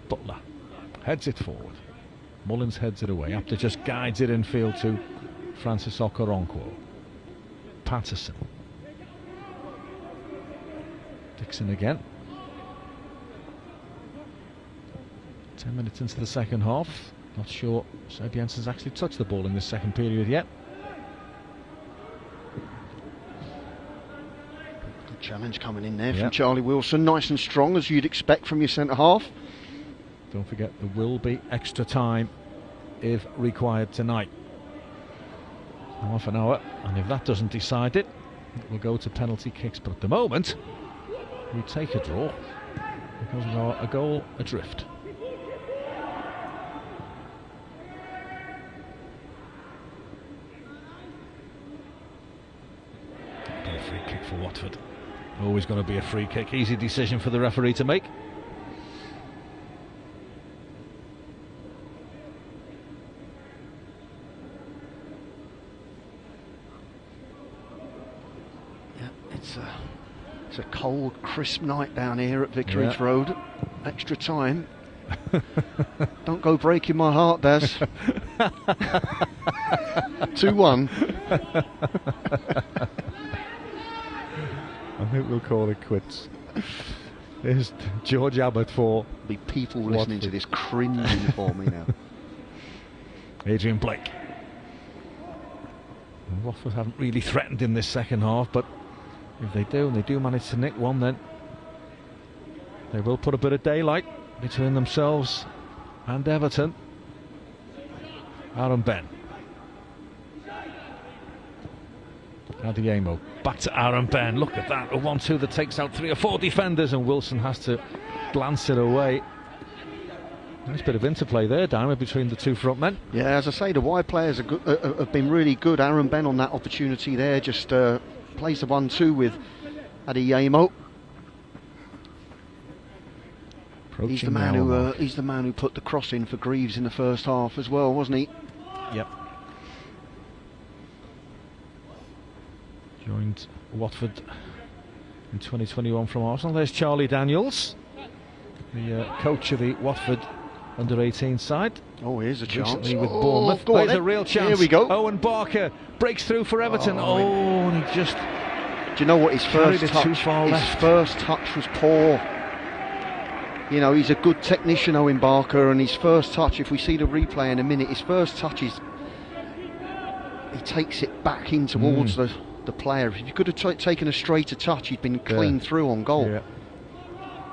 Butler heads it forward. Mullins heads it away. Apter just guides it in field to Francis Okoronkwo. Patterson. Dixon again. 10 minutes into the second half. Not sure Seb Jensen's actually touched the ball in this second period yet. Good challenge coming in there from Charlie Wilson. Nice and strong, as you'd expect from your centre half. Don't forget, there will be extra time if required tonight. Half an hour, and if that doesn't decide it, we'll go to penalty kicks. But at the moment, we take a draw because we are a goal adrift. A free kick for Watford. Always going to be a free kick. Easy decision for the referee to make. It's a cold, crisp night down here at Vicarage Road. Extra time. Don't go breaking my heart, Daz. 2-1. I think we'll call it quits. Here's George Abbott for... Be people listening to this cringing for me now. Adrian Blake. And Watford haven't really threatened in this second half, but if they do, and they do manage to nick one, then they will put a bit of daylight between themselves and Everton. Aaron Benn. Adiemo. Back to Aaron Benn. Look at that. A 1-2 that takes out 3 or 4 defenders, and Wilson has to glance it away. Nice bit of interplay there, Diamond, between the 2 front men. Yeah, as I say, the wide players are good, have been really good. Aaron Benn on that opportunity there, just plays the 1-2 with Adiemo. He's the man who put the cross in for Greaves in the first half as well, wasn't he? Yep. Joined Watford in 2021 from Arsenal. There's Charlie Daniels, the coach of the Watford Under-18 side. Oh, here's a chance. Recently with Bournemouth. Go on, there's a real chance. Here we go. Owen Barker breaks through for Everton. And he just... Do you know what, his first touch was poor. You know, he's a good technician, Owen Barker, and his first touch, if we see the replay in a minute, his first touch is... He takes it back in towards the player. If he could have taken a straighter touch, he'd been clean through on goal. Yeah.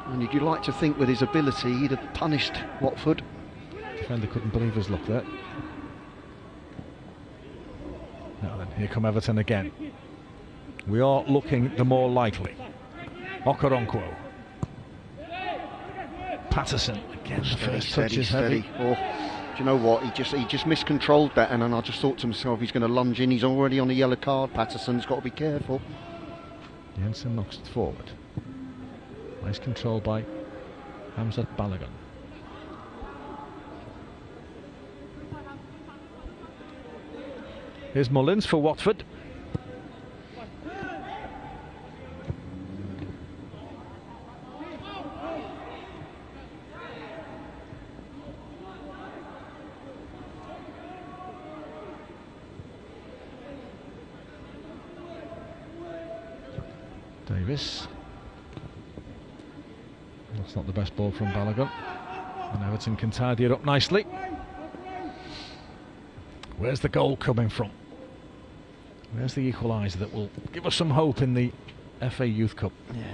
And you'd like to think with his ability, he'd have punished Watford. Defender couldn't believe his luck there. Now then, here come Everton again. We are looking the more likely. Okoronkwo. Patterson again. The first touch is heavy. Oh, do you know what? He just miscontrolled that, and I just thought to myself, he's going to lunge in. He's already on a yellow card. Patterson's got to be careful. Jensen knocks it forward. Nice control by Hamzat Balogun. Here's Mullins for Watford. Davis. That's not the best ball from Balogun. And Everton can tidy it up nicely. Where's the goal coming from? Where's the equaliser that will give us some hope in the FA Youth Cup? Yeah,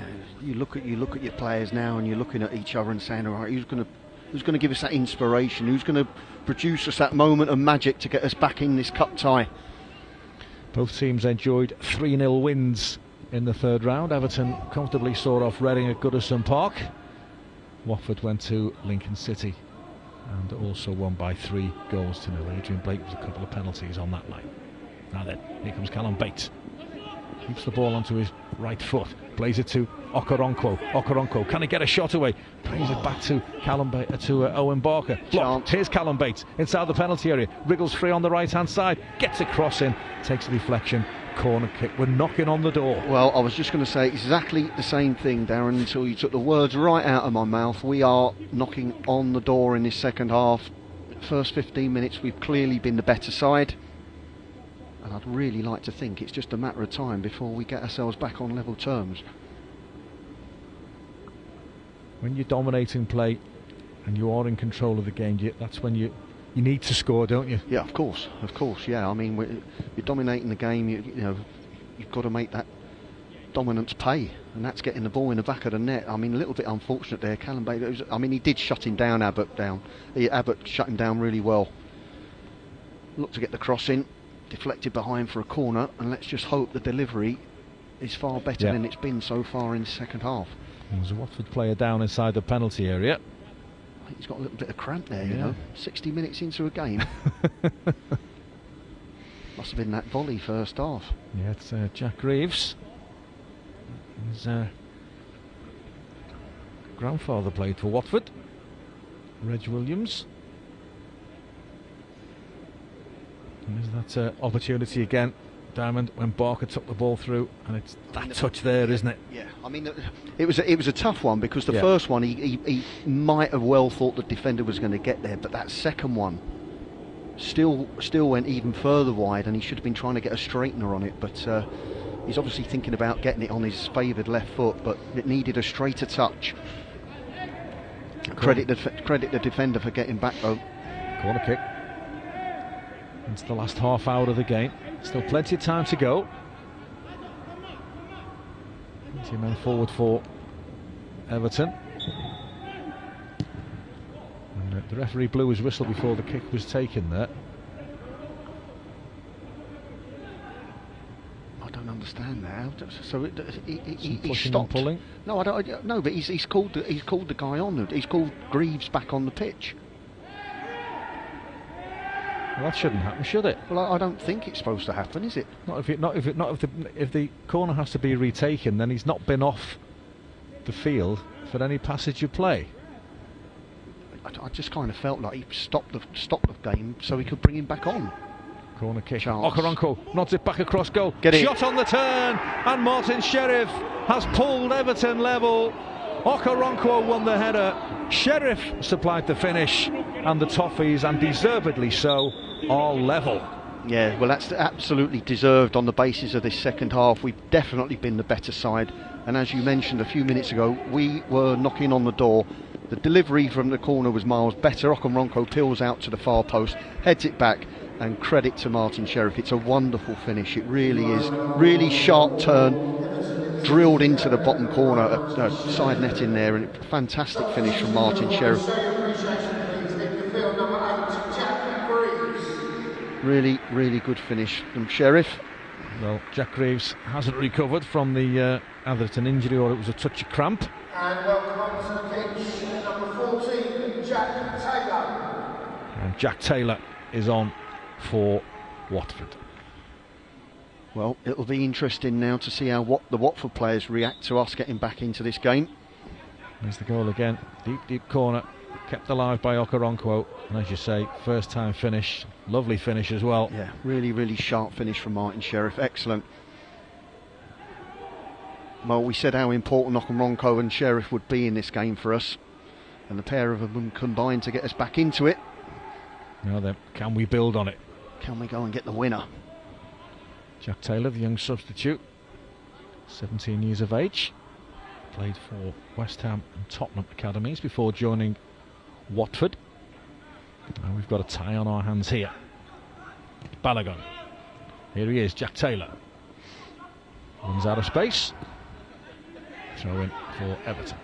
you look at your players now, and you're looking at each other and saying, all right, who's going to give us that inspiration? Who's going to produce us that moment of magic to get us back in this cup tie? Both teams enjoyed 3-0 wins in the third round. Everton comfortably saw off Reading at Goodison Park. Watford went to Lincoln City and also won by 3 goals to 0. Adrian Blake with a couple of penalties on that night. Now then, here comes Callum Bates. Keeps the ball onto his right foot. Plays it to Okoronkwo. Okoronkwo, can he get a shot away? Plays it back to Owen Barker. Blocked. Here's Callum Bates inside the penalty area. Wriggles free on the right hand side. Gets a cross in. Takes a deflection. Corner kick. We're knocking on the door. Well, I was just going to say exactly the same thing, Darren, until you took the words right out of my mouth. We are knocking on the door in this second half. First 15 minutes, we've clearly been the better side. And I'd really like to think it's just a matter of time before we get ourselves back on level terms. When you're dominating play and you are in control of the game, that's when you need to score, don't you? Yeah, of course, yeah. I mean, you're dominating the game, you've got to make that dominance pay, and that's getting the ball in the back of the net. I mean, a little bit unfortunate there, Callum Bates. He did shut him down, Abbott shut him down really well. Looked to get the cross in, deflected behind for a corner, and let's just hope the delivery is far better than it's been so far in the second half. There's a Watford player down inside the penalty area. I think he's got a little bit of cramp there, 60 minutes into a game. Must have been that volley first half. Yeah, it's Jack Reeves. His grandfather played for Watford. Reg Williams. And there's that opportunity again, Diamond, when Barker took the ball through, and it's that touch there, isn't it? Yeah, I mean, it was a tough one, because the first one he might have well thought the defender was going to get there, but that second one still went even further wide, and he should have been trying to get a straightener on it, but he's obviously thinking about getting it on his favoured left foot, but it needed a straighter touch. Credit the defender for getting back though. Corner kick. It's the last half hour of the game. Still plenty of time to go. 20 men forward for Everton. And the referee blew his whistle before the kick was taken there. I don't understand that. So he pushing stopped. and pulling. No, I don't. No, but he's called the guy on. He's called Greaves back on the pitch. Well, that shouldn't happen, should it? Well, I don't think it's supposed to happen, is it? If the corner has to be retaken, then he's not been off the field for any passage of play. I just kind of felt like he stopped the game so he could bring him back on. Corner kick. Chance. Okoronkwo nods it back across goal. Get it. Shot on the turn, and Martin Sheriff has pulled Everton level. Okoronkwo won the header. Sheriff supplied the finish, and the Toffees, and deservedly so, are level. Yeah, well, that's absolutely deserved on the basis of this second half. We've definitely been the better side, and as you mentioned a few minutes ago, we were knocking on the door. The delivery from the corner was miles better. Okoronkwo peels out to the far post, heads it back, and credit to Martin Sheriff. It's a wonderful finish. It really is. Really sharp turn, drilled into the bottom corner, side net in there, and a fantastic finish from Martin Sheriff. Really, really good finish from Sheriff. Well, Jack Greaves hasn't recovered from the either it's an injury or it was a touch of cramp. And welcome on to the pitch, number 14, Jack Taylor. And Jack Taylor is on for Watford. Well, it'll be interesting now to see how the Watford players react to us getting back into this game. There's the goal again. Deep corner. Kept alive by Okoronkwo. And as you say, first time finish. Lovely finish as well. Yeah, really, really sharp finish from Martin Sheriff. Excellent. Well, we said how important Okoronkwo and Sheriff would be in this game for us. And the pair of them combined to get us back into it. Now then, can we build on it? Can we go and get the winner? Jack Taylor, the young substitute, 17 years of age, played for West Ham and Tottenham academies before joining Watford. And we've got a tie on our hands here. Balogun. Here he is, Jack Taylor. Runs out of space. Throw in for Everton.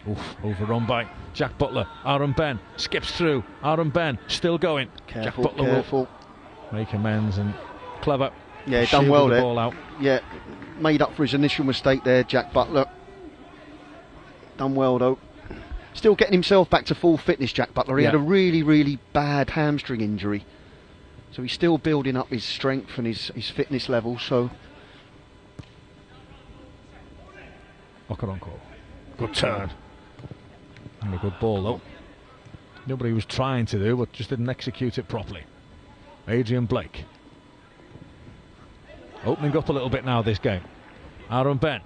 Oof, overrun by Jack Butler. Aaron Ben skips through. Aaron Ben still going. Careful, Jack Butler careful. will make amends, and clever. Yeah, done well the there. Ball out. Yeah, made up for his initial mistake there, Jack Butler. Done well though. Still getting himself back to full fitness, Jack Butler. He had a really, really bad hamstring injury. So he's still building up his strength and his fitness level, so... Okaronko. Good turn. And a good ball though. Nobody was trying to do, but just didn't execute it properly. Adrian Blake. Opening up a little bit now this game. Aaron Ben.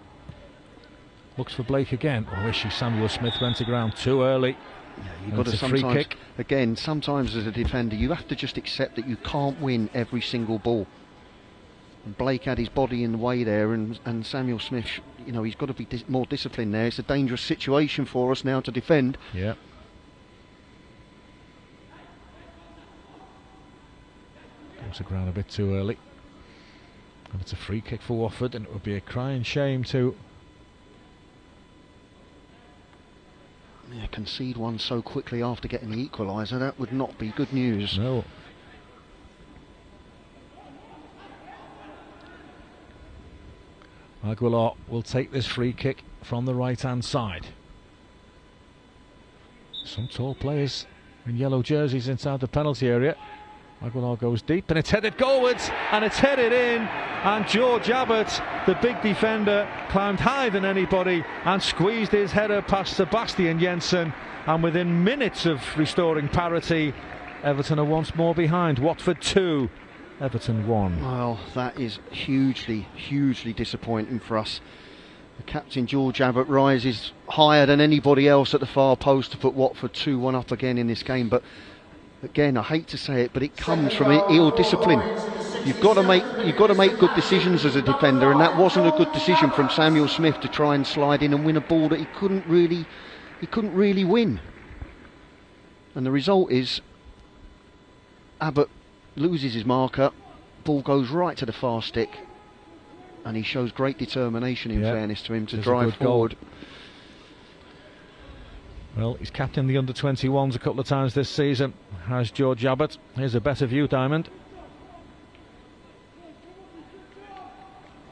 Looks for Blake again. Oh, wishy Samuel Smith went to ground too early. Yeah, you've got to free sometimes, kick. again, sometimes as a defender, you have to just accept that you can't win every single ball. And Blake had his body in the way there, and Samuel Smith, you know, he's got to be more disciplined there. It's a dangerous situation for us now to defend. Yeah. Goes to ground a bit too early. And it's a free kick for Watford, and it would be a crying shame to concede one so quickly after getting the equaliser. That would not be good news. No. Aguilar will take this free kick from the right hand side. Some tall players in yellow jerseys inside the penalty area. Aguilar goes deep and it's headed goalwards, and it's headed in, and George Abbott, the big defender, climbed higher than anybody and squeezed his header past Sebastian Jensen, and within minutes of restoring parity, Everton are once more behind. Watford 2, Everton 1. Well, that is hugely, hugely disappointing for us. The captain, George Abbott, rises higher than anybody else at the far post to put Watford 2-1 up again in this game, but again, I hate to say it, but it comes from ill discipline. You've got to make good decisions as a defender, and that wasn't a good decision from Samuel Smith to try and slide in and win a ball that he couldn't really win. And the result is Abbott loses his marker, ball goes right to the far stick, and he shows great determination, in fairness to him, to drive forward. Well, he's captained the under-21s a couple of times this season, has George Abbott. Here's a better view, Diamond.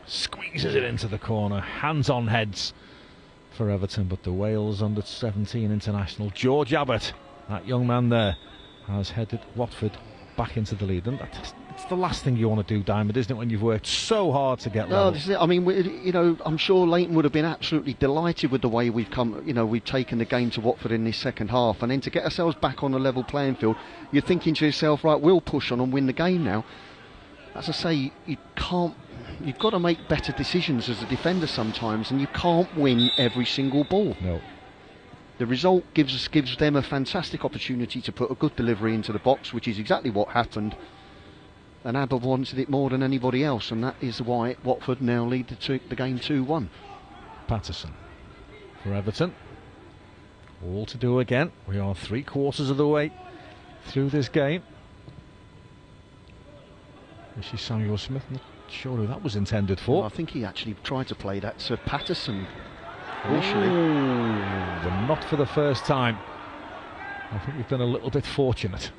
Squeezes it into the corner, hands on heads for Everton, but the Wales under-17 international, George Abbott, that young man there, has headed Watford back into the lead. And it's the last thing you want to do, Diamond, isn't it, when you've worked so hard to get level? No, this is it. I mean, you know, I'm sure Leighton would have been absolutely delighted with the way we've come. You know, we've taken the game to Watford in this second half, and then to get ourselves back on a level playing field, you're thinking to yourself, right, we'll push on and win the game now. As I say, you can't. You've got to make better decisions as a defender sometimes, and you can't win every single ball. No. The result gives them a fantastic opportunity to put a good delivery into the box, which is exactly what happened. And Abbott wanted it more than anybody else, and that is why Watford now lead the game 2-1. Patterson for Everton. All to do again. We are 3/4 of the way through this game. This is Samuel Smith. Not sure who that was intended for. Well, I think he actually tried to play that to Patterson initially. But not for the first time. I think we've been a little bit fortunate.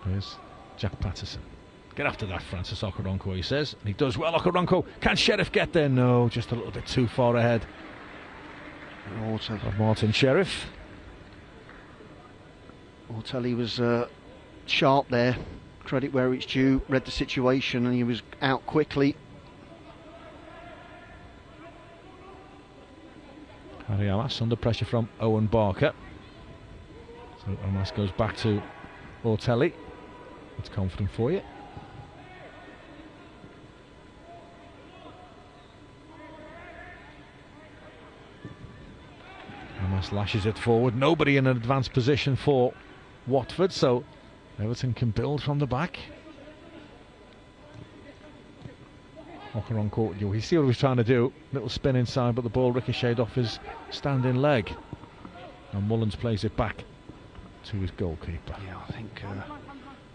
There's Jack Patterson. Get after that, Francis Okaronko, he says. And he does well, Okaronko. Can Sheriff get there? No, just a little bit too far ahead of Martin Sheriff. Ortelli was sharp there. Credit where it's due. Read the situation and he was out quickly. Harry Amas under pressure from Owen Barker. So Amas goes back to Ortelli. It's confident for you. Amas Pass lashes it forward. Nobody in an advanced position for Watford, so Everton can build from the back. Walker on court. You see what he was trying to do. Little spin inside, but the ball ricocheted off his standing leg. And Mullins plays it back to his goalkeeper. Yeah, I think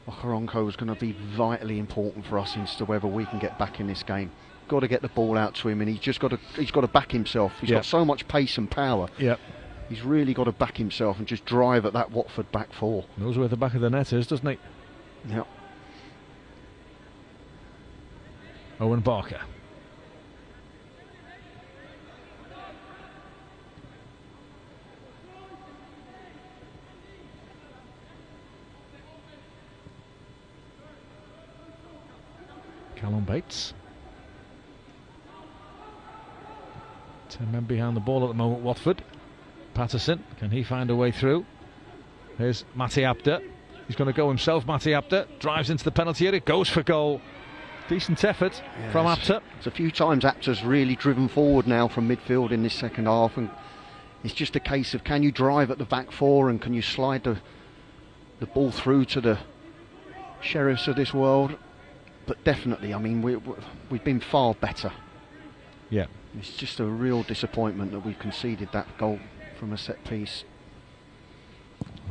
Okaronko is going to be vitally important for us as to whether we can get back in this game. Got to get the ball out to him, and he's got to back himself. He's got so much pace and power. Yep. He's really got to back himself and just drive at that Watford back four. Knows where the back of the net is, doesn't he? Yep. Owen Barker. Callum Bates. 10 men behind the ball at the moment, Watford. Patterson, can he find a way through? Here's Matti Abda. He's going to go himself, Matti Abda. Drives into the penalty area, goes for goal. Decent effort from Abda. It's a few times Abda's really driven forward now from midfield in this second half, and it's just a case of, can you drive at the back four and can you slide the ball through to the Sheriffs of this world? But definitely, I mean, we've been far better. Yeah. It's just a real disappointment that we've conceded that goal from a set piece.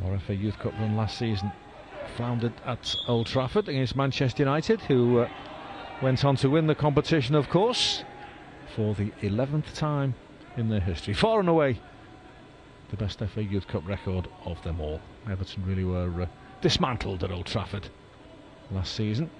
RFA Youth Cup run last season floundered at Old Trafford against Manchester United, who went on to win the competition, of course, for the 11th time in their history. Far and away the best FA Youth Cup record of them all. Everton really were dismantled at Old Trafford last season.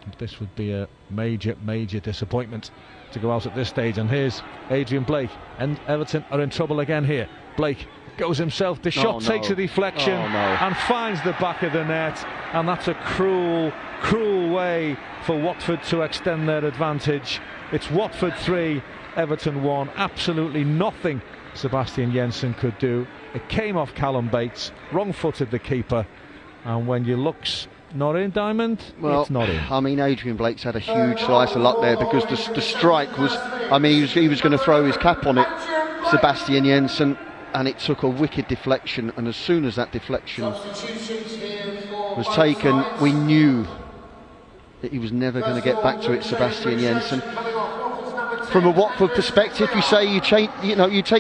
And this would be a major disappointment to go out at this stage. And here's Adrian Blake, and Everton are in trouble again here. Blake goes himself, the shot takes a deflection and finds the back of the net, and that's a cruel way for Watford to extend their advantage. It's Watford 3, Everton 1. Absolutely nothing Sebastian Jensen could do. It came off Callum Bates, wrong-footed the keeper, and when you look's not in, Diamond, it's not in. I mean, Adrian Blake's had a huge slice of luck there, because the strike was, I mean, he was going to throw his cap on it, Sebastian Jensen, and it took a wicked deflection, and as soon as that deflection was taken, we knew that he was never going to get back to it, Sebastian Jensen. From a Watford perspective, you say you take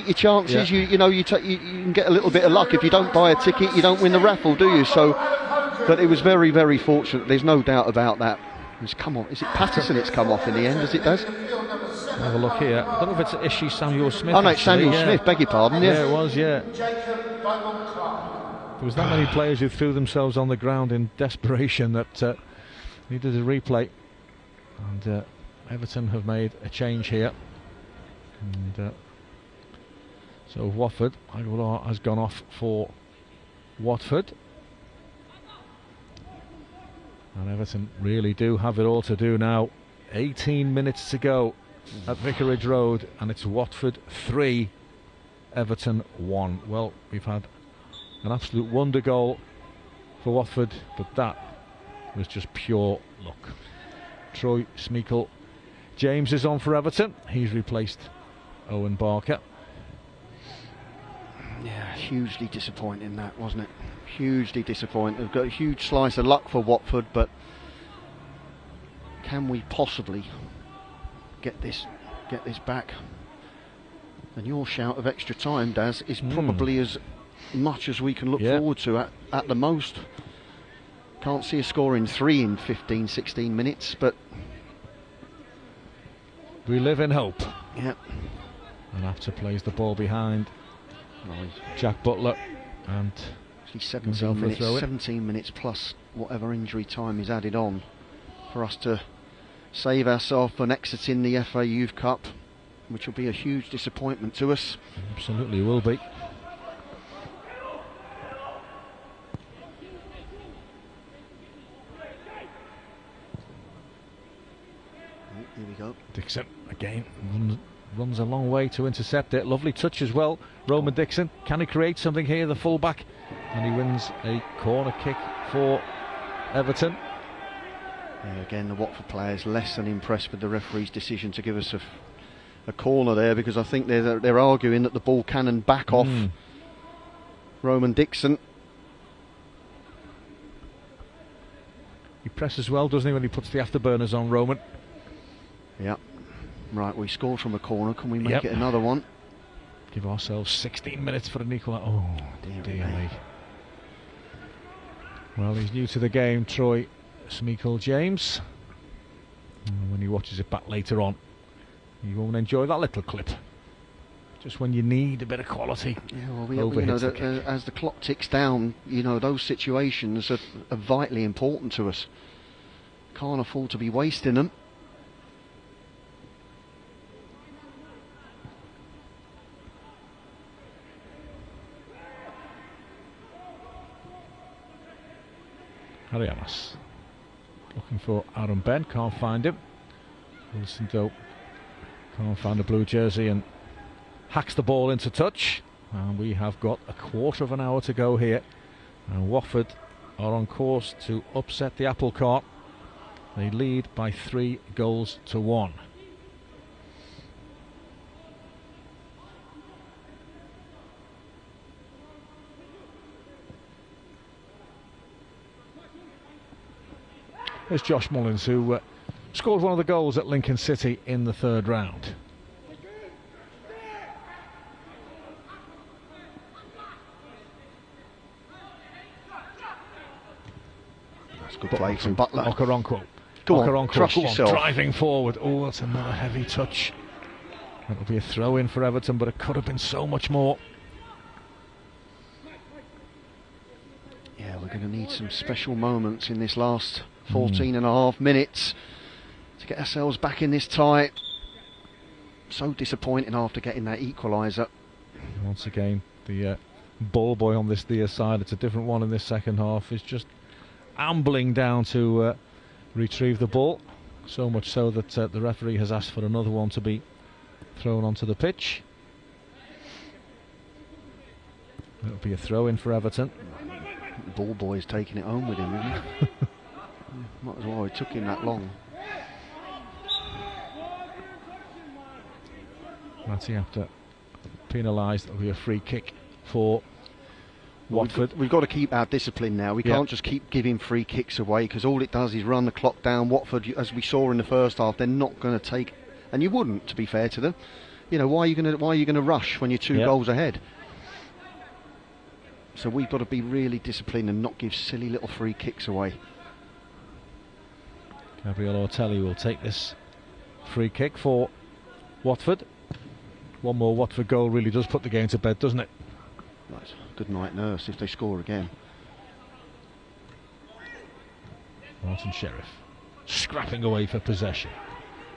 your chances. You can get a little bit of luck. If you don't buy a ticket, you don't win the raffle, do you? So, but it was very fortunate. There's no doubt about that. It's come on. Is it Patterson? It's come off in the end, as it does. Have a look here. I don't know if it's Ishi Samuel Smith. Oh no, it's Samuel Smith. Beg your pardon. Yeah, it was. Yeah. There was that many players who threw themselves on the ground in desperation that needed a replay, and Everton have made a change here, and so Watford, Aguilar has gone off for Watford, and Everton really do have it all to do now. 18 minutes to go at Vicarage Road, and it's Watford 3, Everton 1. Well, we've had an absolute wonder goal for Watford, but that was just pure luck. Troy Smeekle James is on for Everton. He's replaced Owen Barker. Yeah, hugely disappointing that, wasn't it? Hugely disappointing. We've got a huge slice of luck for Watford, but can we possibly get this back? And your shout of extra time, Daz, is probably as much as we can look forward to at the most. Can't see a score in 3 in 15, 16 minutes, but we live in hope. Yep. And after plays the ball behind Jack Butler, and 17 minutes plus whatever injury time is added on for us to save ourselves from exiting the FA Youth Cup, which will be a huge disappointment to us. Absolutely will be. Here we go. Dixon again runs a long way to intercept it. Lovely touch as well. Roman Dixon, can he create something here, the fullback? And he wins a corner kick for Everton. Yeah, again, the Watford players less than impressed with the referee's decision to give us a corner there, because I think they're arguing that the ball cannon back off Roman Dixon. He presses well, doesn't he, when he puts the afterburners on, Roman? Yep. Right, we scored from a corner. Can we make Yep. it another one? Give ourselves 16 minutes for an equal. Oh, dear me. Well, he's new to the game, Troy Smeagol James. And when he watches it back later on, he won't enjoy that little clip. Just when you need a bit of quality. Yeah, well, you know, as the clock ticks down, you know, those situations are vitally important to us. Can't afford to be wasting them. Ariamas looking for Aaron Ben, can't find him. Wilson Doe can't find the blue jersey and hacks the ball into touch. And we have got a quarter of an hour to go here, and Watford are on course to upset the apple cart. They lead by 3-1. There's Josh Mullins, who scored one of the goals at Lincoln City in the third round. That's good play from Butler. Okoronkwo. Go on, Okoronkwo, trust yourself. driving forward. Oh, that's another heavy touch. That'll be a throw in for Everton, but it could have been so much more. Yeah, we're going to need some special moments in this last 14 and a half minutes to get ourselves back in this tie. So disappointing after getting that equaliser. Once again, the ball boy on this near side, it's a different one in this second half, is just ambling down to retrieve the ball. So much so that the referee has asked for another one to be thrown onto the pitch. It'll be a throw in for Everton. The ball boy's taking it home with him, isn't he? Might as well, it took him that long. Matty after penalised, it'll be a free kick for Watford. We've got to keep our discipline now. We can't just keep giving free kicks away, because all it does is run the clock down. Watford, as we saw in the first half, they're not going to take, and you wouldn't, to be fair to them. You know, why are you going to rush when you're two goals ahead? So we've got to be really disciplined and not give silly little free kicks away. Gabriel Ortelli will take this free kick for Watford. One more Watford goal really does put the game to bed, doesn't it? Right. Good night, nurse, if they score again. Martin Sheriff scrapping away for possession.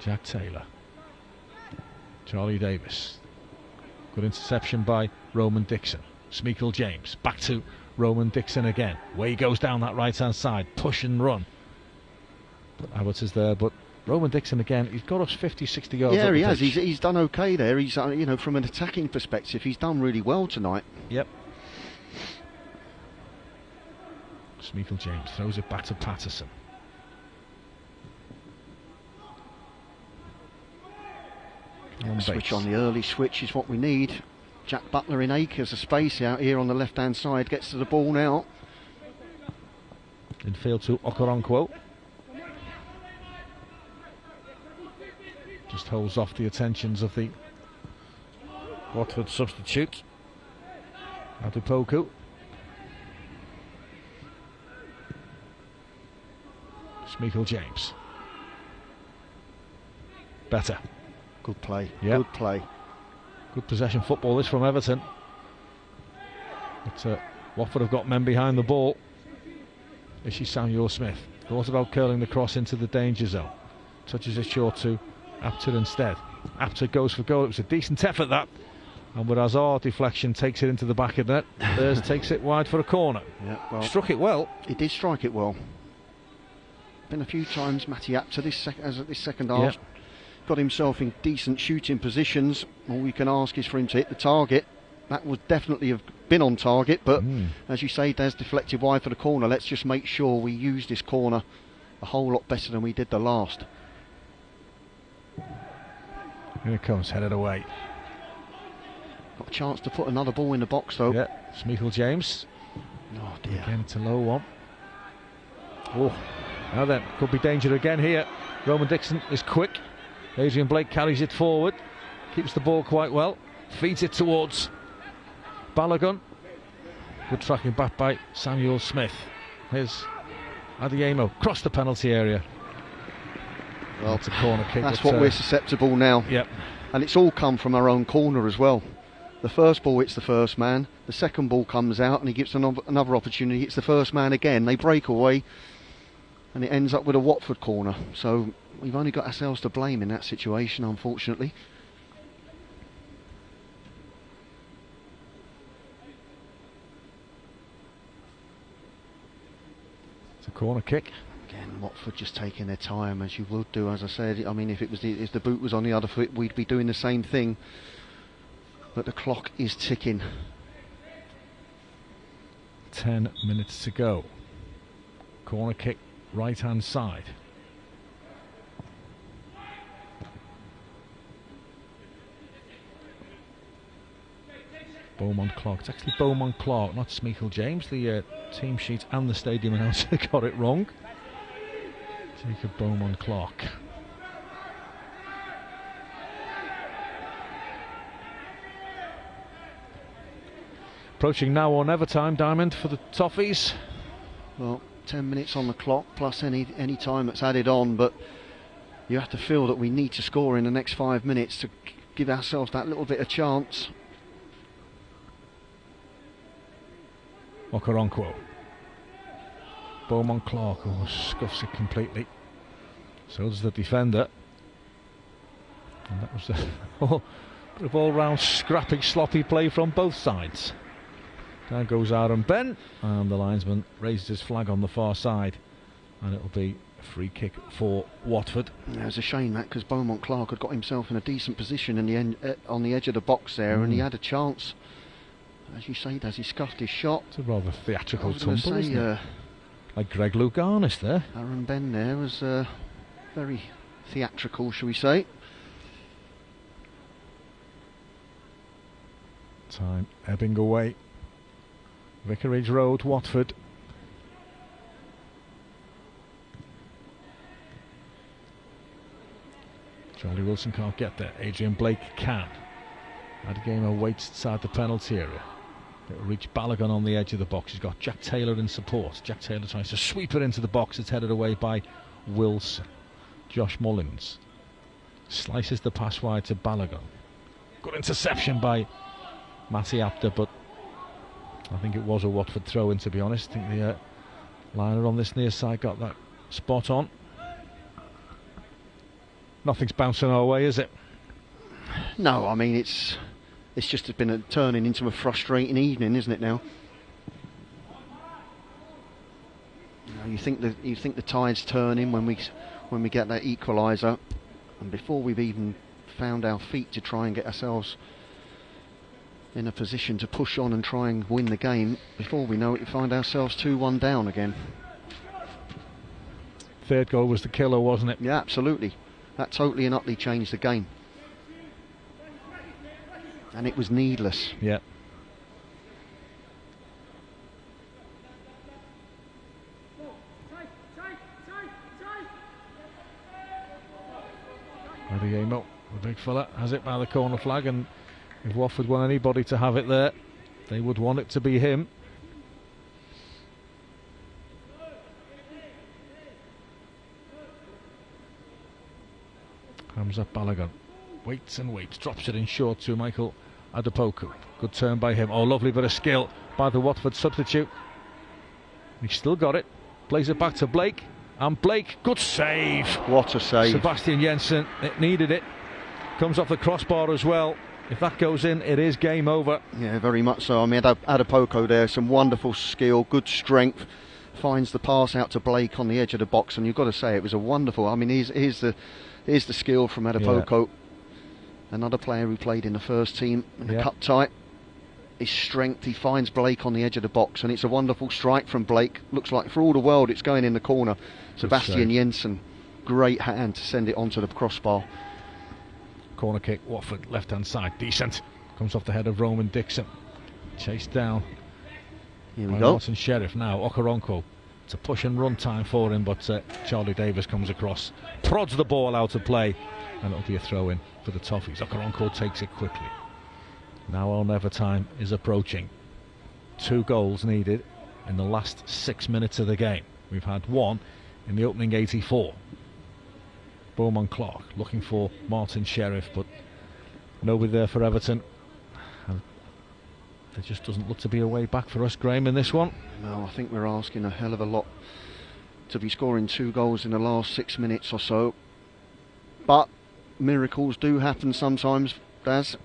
Jack Taylor. Charlie Davis. Good interception by Roman Dixon. Smeagol James back to Roman Dixon again. Way he goes down that right hand side, push and run. But Abbott is there, but Roman Dixon again, he's got us 50-60 yards. Yeah, he has. He's done okay there. He's you know, from an attacking perspective, he's done really well tonight. Yep. Smeagol James throws it back to Patterson. Switch on, the early switch is what we need. Jack Butler in acres of space out here on the left hand side, gets to the ball now. Infield to Okoronkwo. Just holds off the attentions of the Watford substitute. Adupoku. Smeagol James. Better. Good play. Yep. Good play. Good possession football this from Everton. But Watford have got men behind the ball. Ishi Samuel Smith. Thought about curling the cross into the danger zone. Touches it short to Apter instead. Apter goes for goal. It was a decent effort, that. And with Hazard deflection, takes it into the back of net. Thurs takes it wide for a corner. Yeah, well, struck it well. He did strike it well. Been a few times Matty Apter this second half. Yep. Got himself in decent shooting positions. All we can ask is for him to hit the target. That would definitely have been on target, but as you say, Des deflected wide for the corner. Let's just make sure we use this corner a whole lot better than we did the last. Here it comes, headed away. Got a chance to put another ball in the box though. Yeah, Smeagol James. Oh dear. Again, it's a low one. Oh, now then, could be danger again here. Roman Dixon is quick. Adrian Blake carries it forward. Keeps the ball quite well. Feeds it towards Balogun. Good tracking back by Samuel Smith. Here's Adeyemo. Cross the penalty area. Well, it's a corner kick. That's what we're susceptible now. Yep. And it's all come from our own corner as well. The first ball hits the first man. The second ball comes out and he gives another opportunity. Hits the first man again. They break away. And it ends up with a Watford corner. So we've only got ourselves to blame in that situation, unfortunately. It's a corner kick. Again, Watford just taking their time, as you would do, as I said. I mean, if the boot was on the other foot, we'd be doing the same thing. But the clock is ticking. 10 minutes to go. Corner kick, right hand side. Beaumont Clark. It's actually Beaumont Clark, not Smeagol James. The team sheet and the stadium announcer got it wrong. Jacob Beaumont Clark. Approaching now or never time, Diamond, for the Toffees. Well, 10 minutes on the clock plus any time that's added on, but you have to feel that we need to score in the next 5 minutes to give ourselves that little bit of chance. Okoronkwo. Beaumont Clark, scuffs it completely. So does the defender. And that was a bit of all-round scrappy, sloppy play from both sides. Down goes Aaron Ben, and the linesman raises his flag on the far side, and it'll be a free kick for Watford. Yeah, it was a shame that, because Beaumont Clark had got himself in a decent position in the end, on the edge of the box there, and he had a chance. As you say, does he scuffed his shot? It's a rather theatrical tumble, say, isn't it? Like Greg Louganis there. Aaron Ben there was very theatrical, shall we say. Time ebbing away. Vicarage Road, Watford. Charlie Wilson can't get there. Adrian Blake can. Adeyemo waits inside the penalty area. It'll reach Balogun on the edge of the box. He's got Jack Taylor in support. Jack Taylor tries to sweep it into the box. It's headed away by Wilson. Josh Mullins slices the pass wide to Balogun. Good interception by Matty Apter, but I think it was a Watford throw-in, to be honest. I think the liner on this near side got that spot on. Nothing's bouncing our way, is it? No, I mean it's just been turning into a frustrating evening, isn't it now? You think the tide's turning when we get that equaliser, and before we've even found our feet to try and get ourselves in a position to push on and try and win the game, before we know it, we find ourselves 2-1 down again. Third goal was the killer, wasn't it? Yeah, absolutely. That totally and utterly changed the game. And it was needless. Yeah. Adeyemo, the big fella, has it by the corner flag, and if Watford want anybody to have it there, they would want it to be him. Hamza Balogun waits and waits, drops it in short to Michael Adepoku. Good turn by him. Oh, lovely bit of skill by the Watford substitute. He's still got it. Plays it back to Blake. And Blake, good save. What a save. Sebastian Jensen, it needed it. Comes off the crossbar as well. If that goes in, it is game over. Yeah, very much so. I mean, Adepoku there, some wonderful skill, good strength. Finds the pass out to Blake on the edge of the box, and you've got to say it was a wonderful. I mean, here's the skill from Adepoku. Yeah. Another player who played in the first team in the cup tie. His strength, he finds Blake on the edge of the box, and it's a wonderful strike from Blake. Looks like for all the world it's going in the corner. Sebastian Jensen, great hand to send it onto the crossbar. Corner kick, Watford left hand side, decent. Comes off the head of Roman Dixon. Chased down. Here we go. Martin Sheriff now. Okoronkwo. It's a push and run time for him, but Charlie Davis comes across, prods the ball out of play, and it'll be a throw in for the Toffees. Okoronkwo takes it quickly. Now or never time is approaching. 2 goals needed in the last 6 minutes of the game. We've had 1 in the opening 84. Beaumont Clark looking for Martin Sheriff, but nobody there for Everton. And there just doesn't look to be a way back for us, Graham, in this one. No, I think we're asking a hell of a lot to be scoring 2 goals in the last 6 minutes or so. But miracles do happen sometimes, Daz.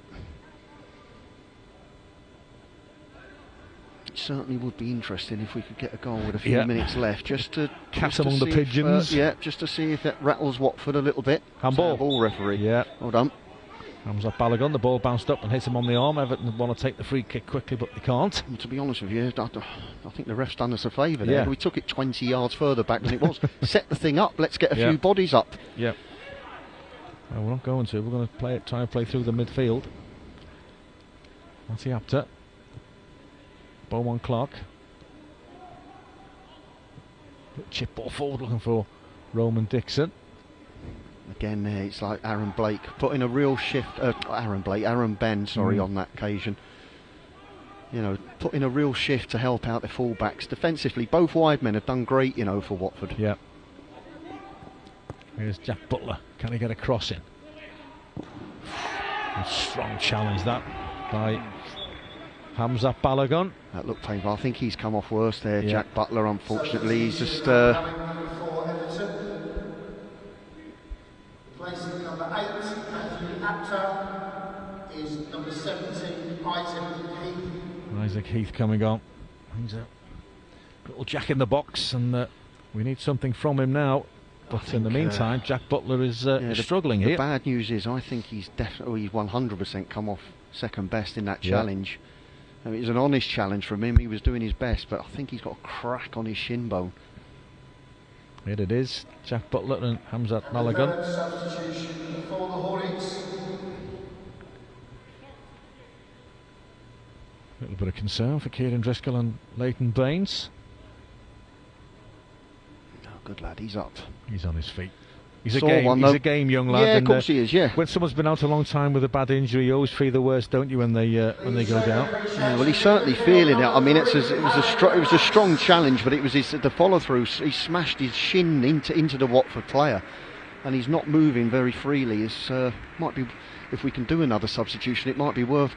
It certainly would be interesting if we could get a goal with a few minutes left, just to cat among the pigeons. Just to see if that rattles Watford a little bit. Handball. Ball referee. Yeah. Well done. Hamza Balogun, the ball bounced up and hit him on the arm. Everton want to take the free kick quickly, but they can't. And to be honest with you, I think the ref's done us a favour there. Yeah. We took it 20 yards further back than it was. Set the thing up, let's get a few bodies up. Yeah. Well, we're not going to. We're going to try and play through the midfield. Matty Apter. Beaumont Clark. Chip ball forward looking for Roman Dixon. Again, it's like Aaron Blake putting a real shift. Aaron Ben, on that occasion. You know, putting a real shift to help out the fullbacks defensively. Both wide men have done great, you know, for Watford. Yeah. Here's Jack Butler. Can he get a cross in? A strong challenge that by Hamza Balogun. That looked painful. I think he's come off worse there, Yeah. Jack Butler. Unfortunately, he's just. For Everton, replacing number 8, Matthew Apter, is number 17, Isaac Heath. Isaac Heath coming on. He's a little jack in the box, and we need something from him now. But in the meantime, Jack Butler is struggling the here. Bad news is, I think he's 100% come off second best in that challenge. I mean, it was an honest challenge from him. He was doing his best, but I think he's got a crack on his shin bone. Here it is, Jack Butler and Hamza Balogun. Substitution for the Hornets. A little bit of concern for Kieran Driscoll and Leighton Baines. Oh, good lad, he's up. He's on his feet. He's Saw a game. one, He's though. a game young lad. Yeah, of and, course he is. Yeah. When someone's been out a long time with a bad injury, you always feel the worst, don't you, when they go down? Yeah, well, he's certainly feeling it. I mean, it was a strong challenge, but it was the follow through. He smashed his shin into the Watford player, and he's not moving very freely. It's might be, if we can do another substitution, it might be worth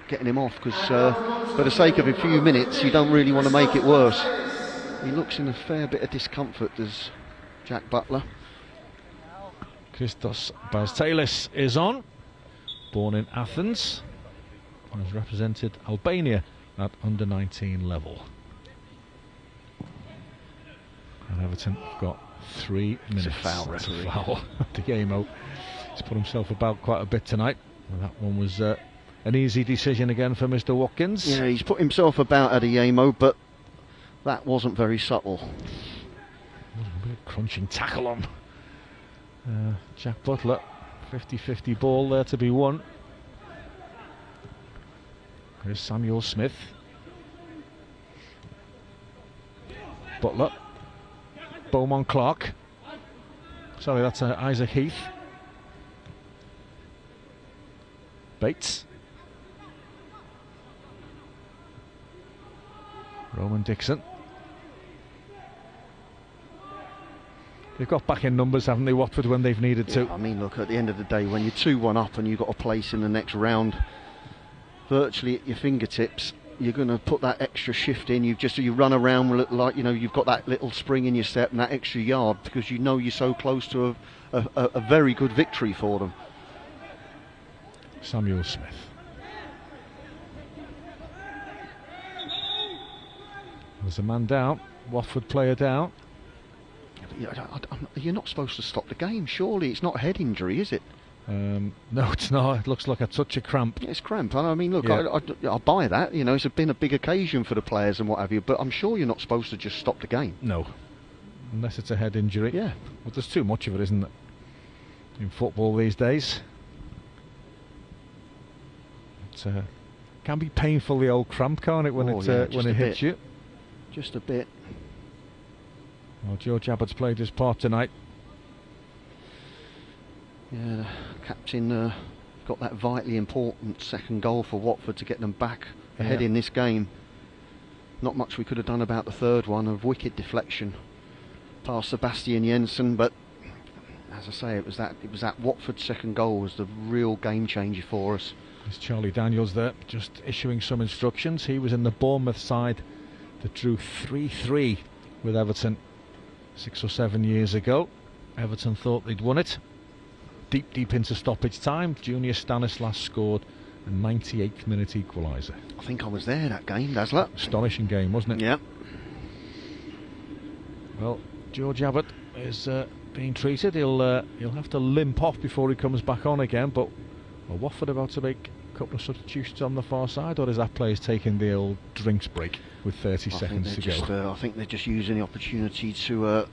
getting him off, because for the sake of a few minutes, you don't really want to make it worse. He looks in a fair bit of discomfort, does Jack Butler. Christos Baztelis is on. Born in Athens, and has represented Albania at under-19 level. And Everton have got 3 minutes. It's a foul, That's referee. a foul. Diego, he's put himself about quite a bit tonight. And that one was an easy decision again for Mr. Watkins. Yeah, he's put himself about at Diego, but that wasn't very subtle. A bit of crunching tackle on Jack Butler. 50-50 ball there to be won. Here's Samuel Smith. Butler. Beaumont Clark. Sorry, that's Isaac Heath. Bates. Roman Dixon. They've got back in numbers, haven't they, Watford, when they've needed to? I mean, look, at the end of the day, when you're 2-1 up and you've got a place in the next round virtually at your fingertips, you're going to put that extra shift in. You run around like, you know, you've got that little spring in your step and that extra yard, because you know you're so close to a very good victory for them. Samuel Smith. There's a man down, Watford player down. You're not supposed to stop the game, surely. It's not a head injury, is it? No, it's not. It looks like a touch of cramp. It's cramp. I mean, look, Yeah. I buy that. You know, it's been a big occasion for the players and what have you, but I'm sure you're not supposed to just stop the game. No, unless it's a head injury. Yeah. But there's too much of it, isn't there, in football these days? It can be painful, the old cramp, can't it, when Oh, it yeah, when it hits you. Just a bit. Well, George Abbott's played his part tonight. Yeah, the captain got that vitally important second goal for Watford to get them back ahead in this game. Not much we could have done about the third one, a wicked deflection past Sebastian Jensen, but as I say, it was that Watford second goal was the real game changer for us. There's Charlie Daniels there, just issuing some instructions. He was in the Bournemouth side that drew 3-3 with Everton 6 or 7 years ago. Everton thought they'd won it. Deep into stoppage time, Junior Stanislas scored a 98th minute equaliser. I think I was there that game, Dazzler. Astonishing game, wasn't it? Yeah. Well, George Abbott is being treated. He'll have to limp off before he comes back on again. But are Watford about to make a couple of substitutions on the far side, or is that players taking the old drinks break with 30 seconds to go? I think they're just using the opportunity to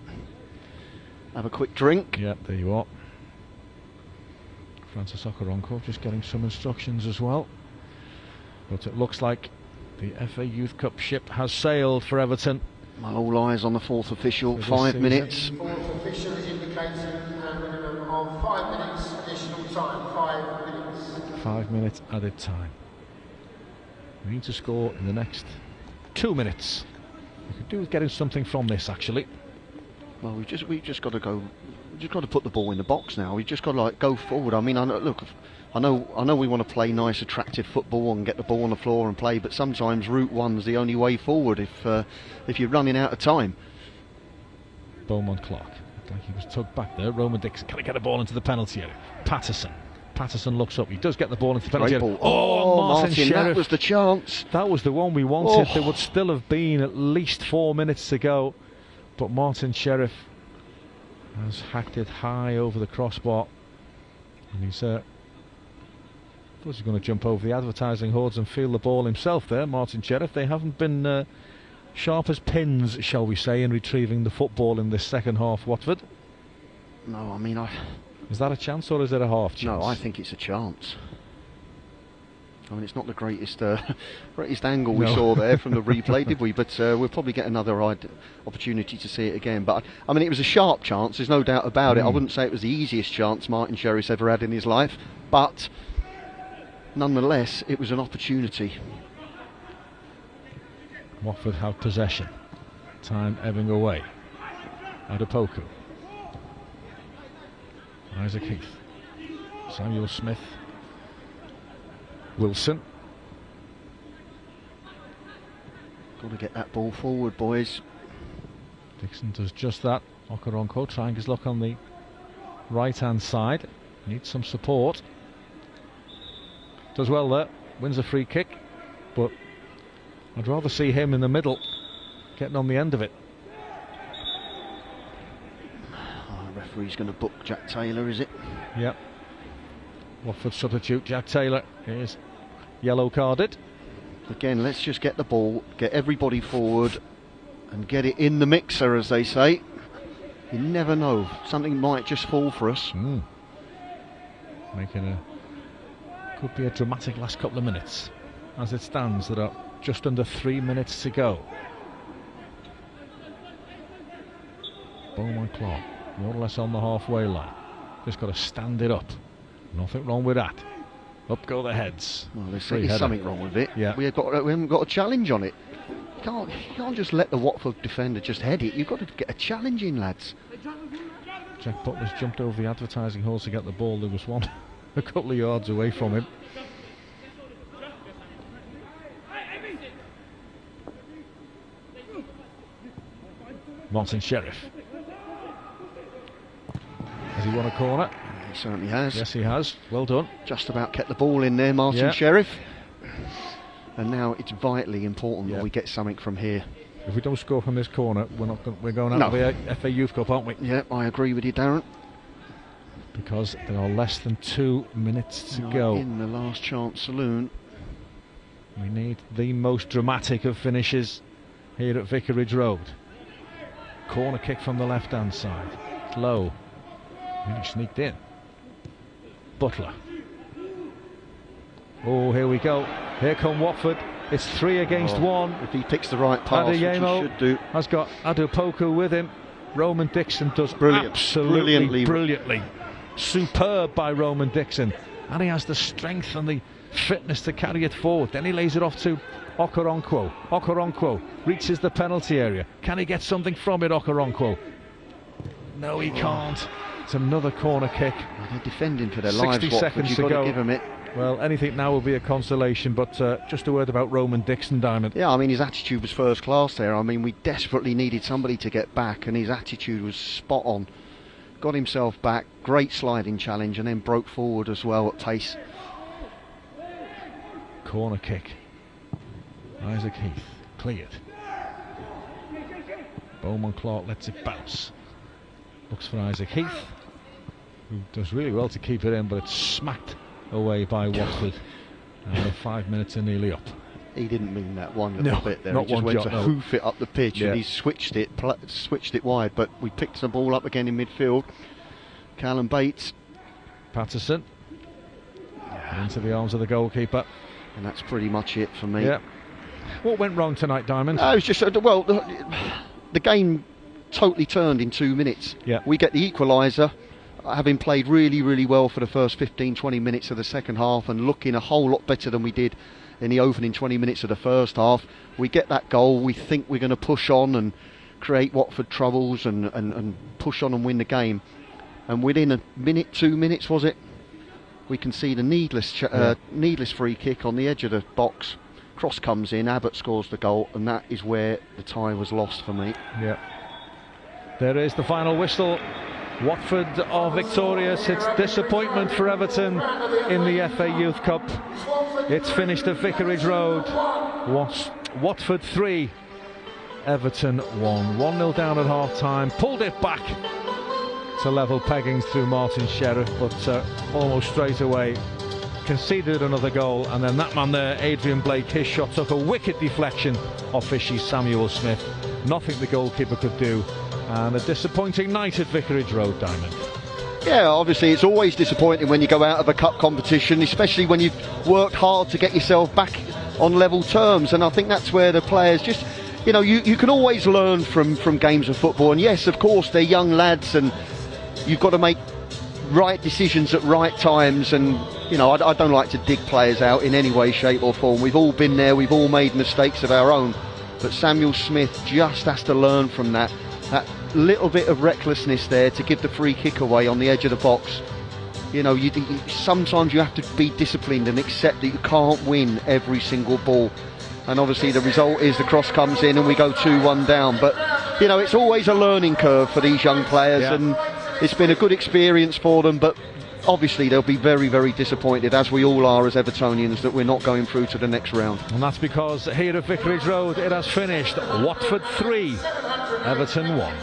have a quick drink. Yeah, there you are. Francis Okoronkwo just getting some instructions as well. But it looks like the FA Youth Cup ship has sailed for Everton. All eyes on the fourth official. For this 5 season. minutes. Fourth official is indicating a minimum of 5 minutes additional time. 5 minutes. 5 minutes added time. We need to score in the next 2 minutes. We could do with getting something from this, actually. Well, we've just got to go. We've just got to put the ball in the box now. We've just got to go forward. I mean, I know we want to play nice, attractive football and get the ball on the floor and play, but sometimes Route 1's the only way forward if you're running out of time. Beaumont Clark, looked like he was tugged back there. Roman Dixon, can he get a ball into the penalty area? Patterson looks up. He does get the ball into the penalty area. Oh, Martin Sheriff. that was the chance. That was the one we wanted. Oh. There would still have been at least 4 minutes to go, but Martin Sheriff has hacked it high over the crossbar, and he's thought he's going to jump over the advertising hordes and feel the ball himself there. Martin Sheriff, they haven't been sharp as pins, shall we say, in retrieving the football in this second half, Watford. No, I mean, Is that a chance or is it a half chance? No, I think it's a chance. I mean, it's not the greatest angle we saw there from the replay, did we? But we'll probably get another opportunity to see it again. But I mean, it was a sharp chance. There's no doubt about it. I wouldn't say it was the easiest chance Martin Sheriff's ever had in his life, but nonetheless, it was an opportunity. Watford have possession. Time ebbing away. Adepoku. Isaac Heath. Samuel Smith. Wilson. Got to get that ball forward, boys. Dixon does just that. Okoronkwo trying his luck on the right hand side. Needs some support. Does well there. Wins a free kick. But I'd rather see him in the middle, getting on the end of it. The referee's going to book Jack Taylor, is it? Yep. Watford substitute Jack Taylor is yellow carded. Again, let's just get the ball, get everybody forward and get it in the mixer, as they say. You never know, something might just fall for us. Could be a dramatic last couple of minutes. As it stands, there are just under 3 minutes to go. Beaumont Clark, more or less on the halfway line. Just got to stand it up. Nothing wrong with that. Up go the heads. Well, there's something wrong with it. Yeah. We haven't got a challenge on it. You can't just let the Watford defender just head it. You've got to get a challenge in, lads. Jack Butler's jumped over the advertising halls to get the ball. There was one a couple of yards away from him. Martin Sheriff. Has he won a corner? He certainly has. Yes, he has. Well done. Just about kept the ball in there, Martin Sheriff. And now it's vitally important that we get something from here. If we don't score from this corner, we're going out of the FA Youth Cup, aren't we? Yeah, I agree with you, Darren. Because there are less than 2 minutes to go. In the last chance saloon. We need the most dramatic of finishes here at Vicarage Road. Corner kick from the left-hand side. It's low. Really sneaked in. Butler. Oh, here we go. Here come Watford. It's 3 against 1. If he picks the right pass, which he should do. Has got Adupoku with him. Roman Dixon does Brilliant. absolutely brilliantly. Superb by Roman Dixon. And he has the strength and the fitness to carry it forward. Then he lays it off to Okoronkwo. Okoronkwo reaches the penalty area. Can he get something from it, Okoronkwo? No, he can't. It's another corner kick. Well, they're defending for their 60 lives, Watford. seconds You've to got go. to give them it. Well, anything now will be a consolation, but just a word about Roman Dixon, Diamond. Yeah, I mean, his attitude was first class there. I mean, we desperately needed somebody to get back, and his attitude was spot on. Got himself back, great sliding challenge, and then broke forward as well at pace. Corner kick. Isaac Heath, cleared. Bowman Clark lets it bounce. Looks for Isaac Heath, who does really well to keep it in, but it's smacked away by Watford. And the 5 minutes are nearly up. He didn't mean that one little bit there. Not he just one went jot, to no. hoof it up the pitch, and he switched it wide. But we picked the ball up again in midfield. Callum Bates, Patterson into the arms of the goalkeeper. and that's pretty much it for me. Yeah. What went wrong tonight, Diamond? It was just well, the game totally turned in 2 minutes. Yeah. We get the equaliser, having played really, really well for the first 15-20 minutes of the second half, and looking a whole lot better than we did in the opening 20 minutes of the first half. We get that goal, we think we're going to push on and create Watford troubles and push on and win the game. And within a minute, 2 minutes, was it, we concede a needless free kick on the edge of the box. Cross comes in, Abbott scores the goal, and that is where the tie was lost for me. Yeah. There is the final whistle. Watford are victorious. It's disappointment for Everton in the FA Youth Cup. It's finished at Vicarage Road. Watford 3, Everton 1. 1-0 down at half-time. Pulled it back to level peggings through Martin Sheriff, but almost straight away conceded another goal, and then that man there, Adrian Blake, his shot took a wicked deflection off Fishy Samuel Smith. Nothing the goalkeeper could do, and a disappointing night at Vicarage Road, Diamond. Yeah, obviously it's always disappointing when you go out of a cup competition, especially when you've worked hard to get yourself back on level terms, and I think that's where the players just, you know, you can always learn from games of football, and yes, of course, they're young lads, and you've got to make right decisions at right times, and you know, I don't like to dig players out in any way, shape or form. We've all been there, we've all made mistakes of our own, but Samuel Smith just has to learn from that little bit of recklessness there to give the free kick away on the edge of the box. You know, sometimes you have to be disciplined and accept that you can't win every single ball, and obviously the result is the cross comes in and we go 2-1 down, but you know, it's always a learning curve for these young players, and it's been a good experience for them, but obviously they'll be very, very disappointed, as we all are as Evertonians, that we're not going through to the next round. And that's because here at Vicarage Road it has finished Watford 3, Everton 1.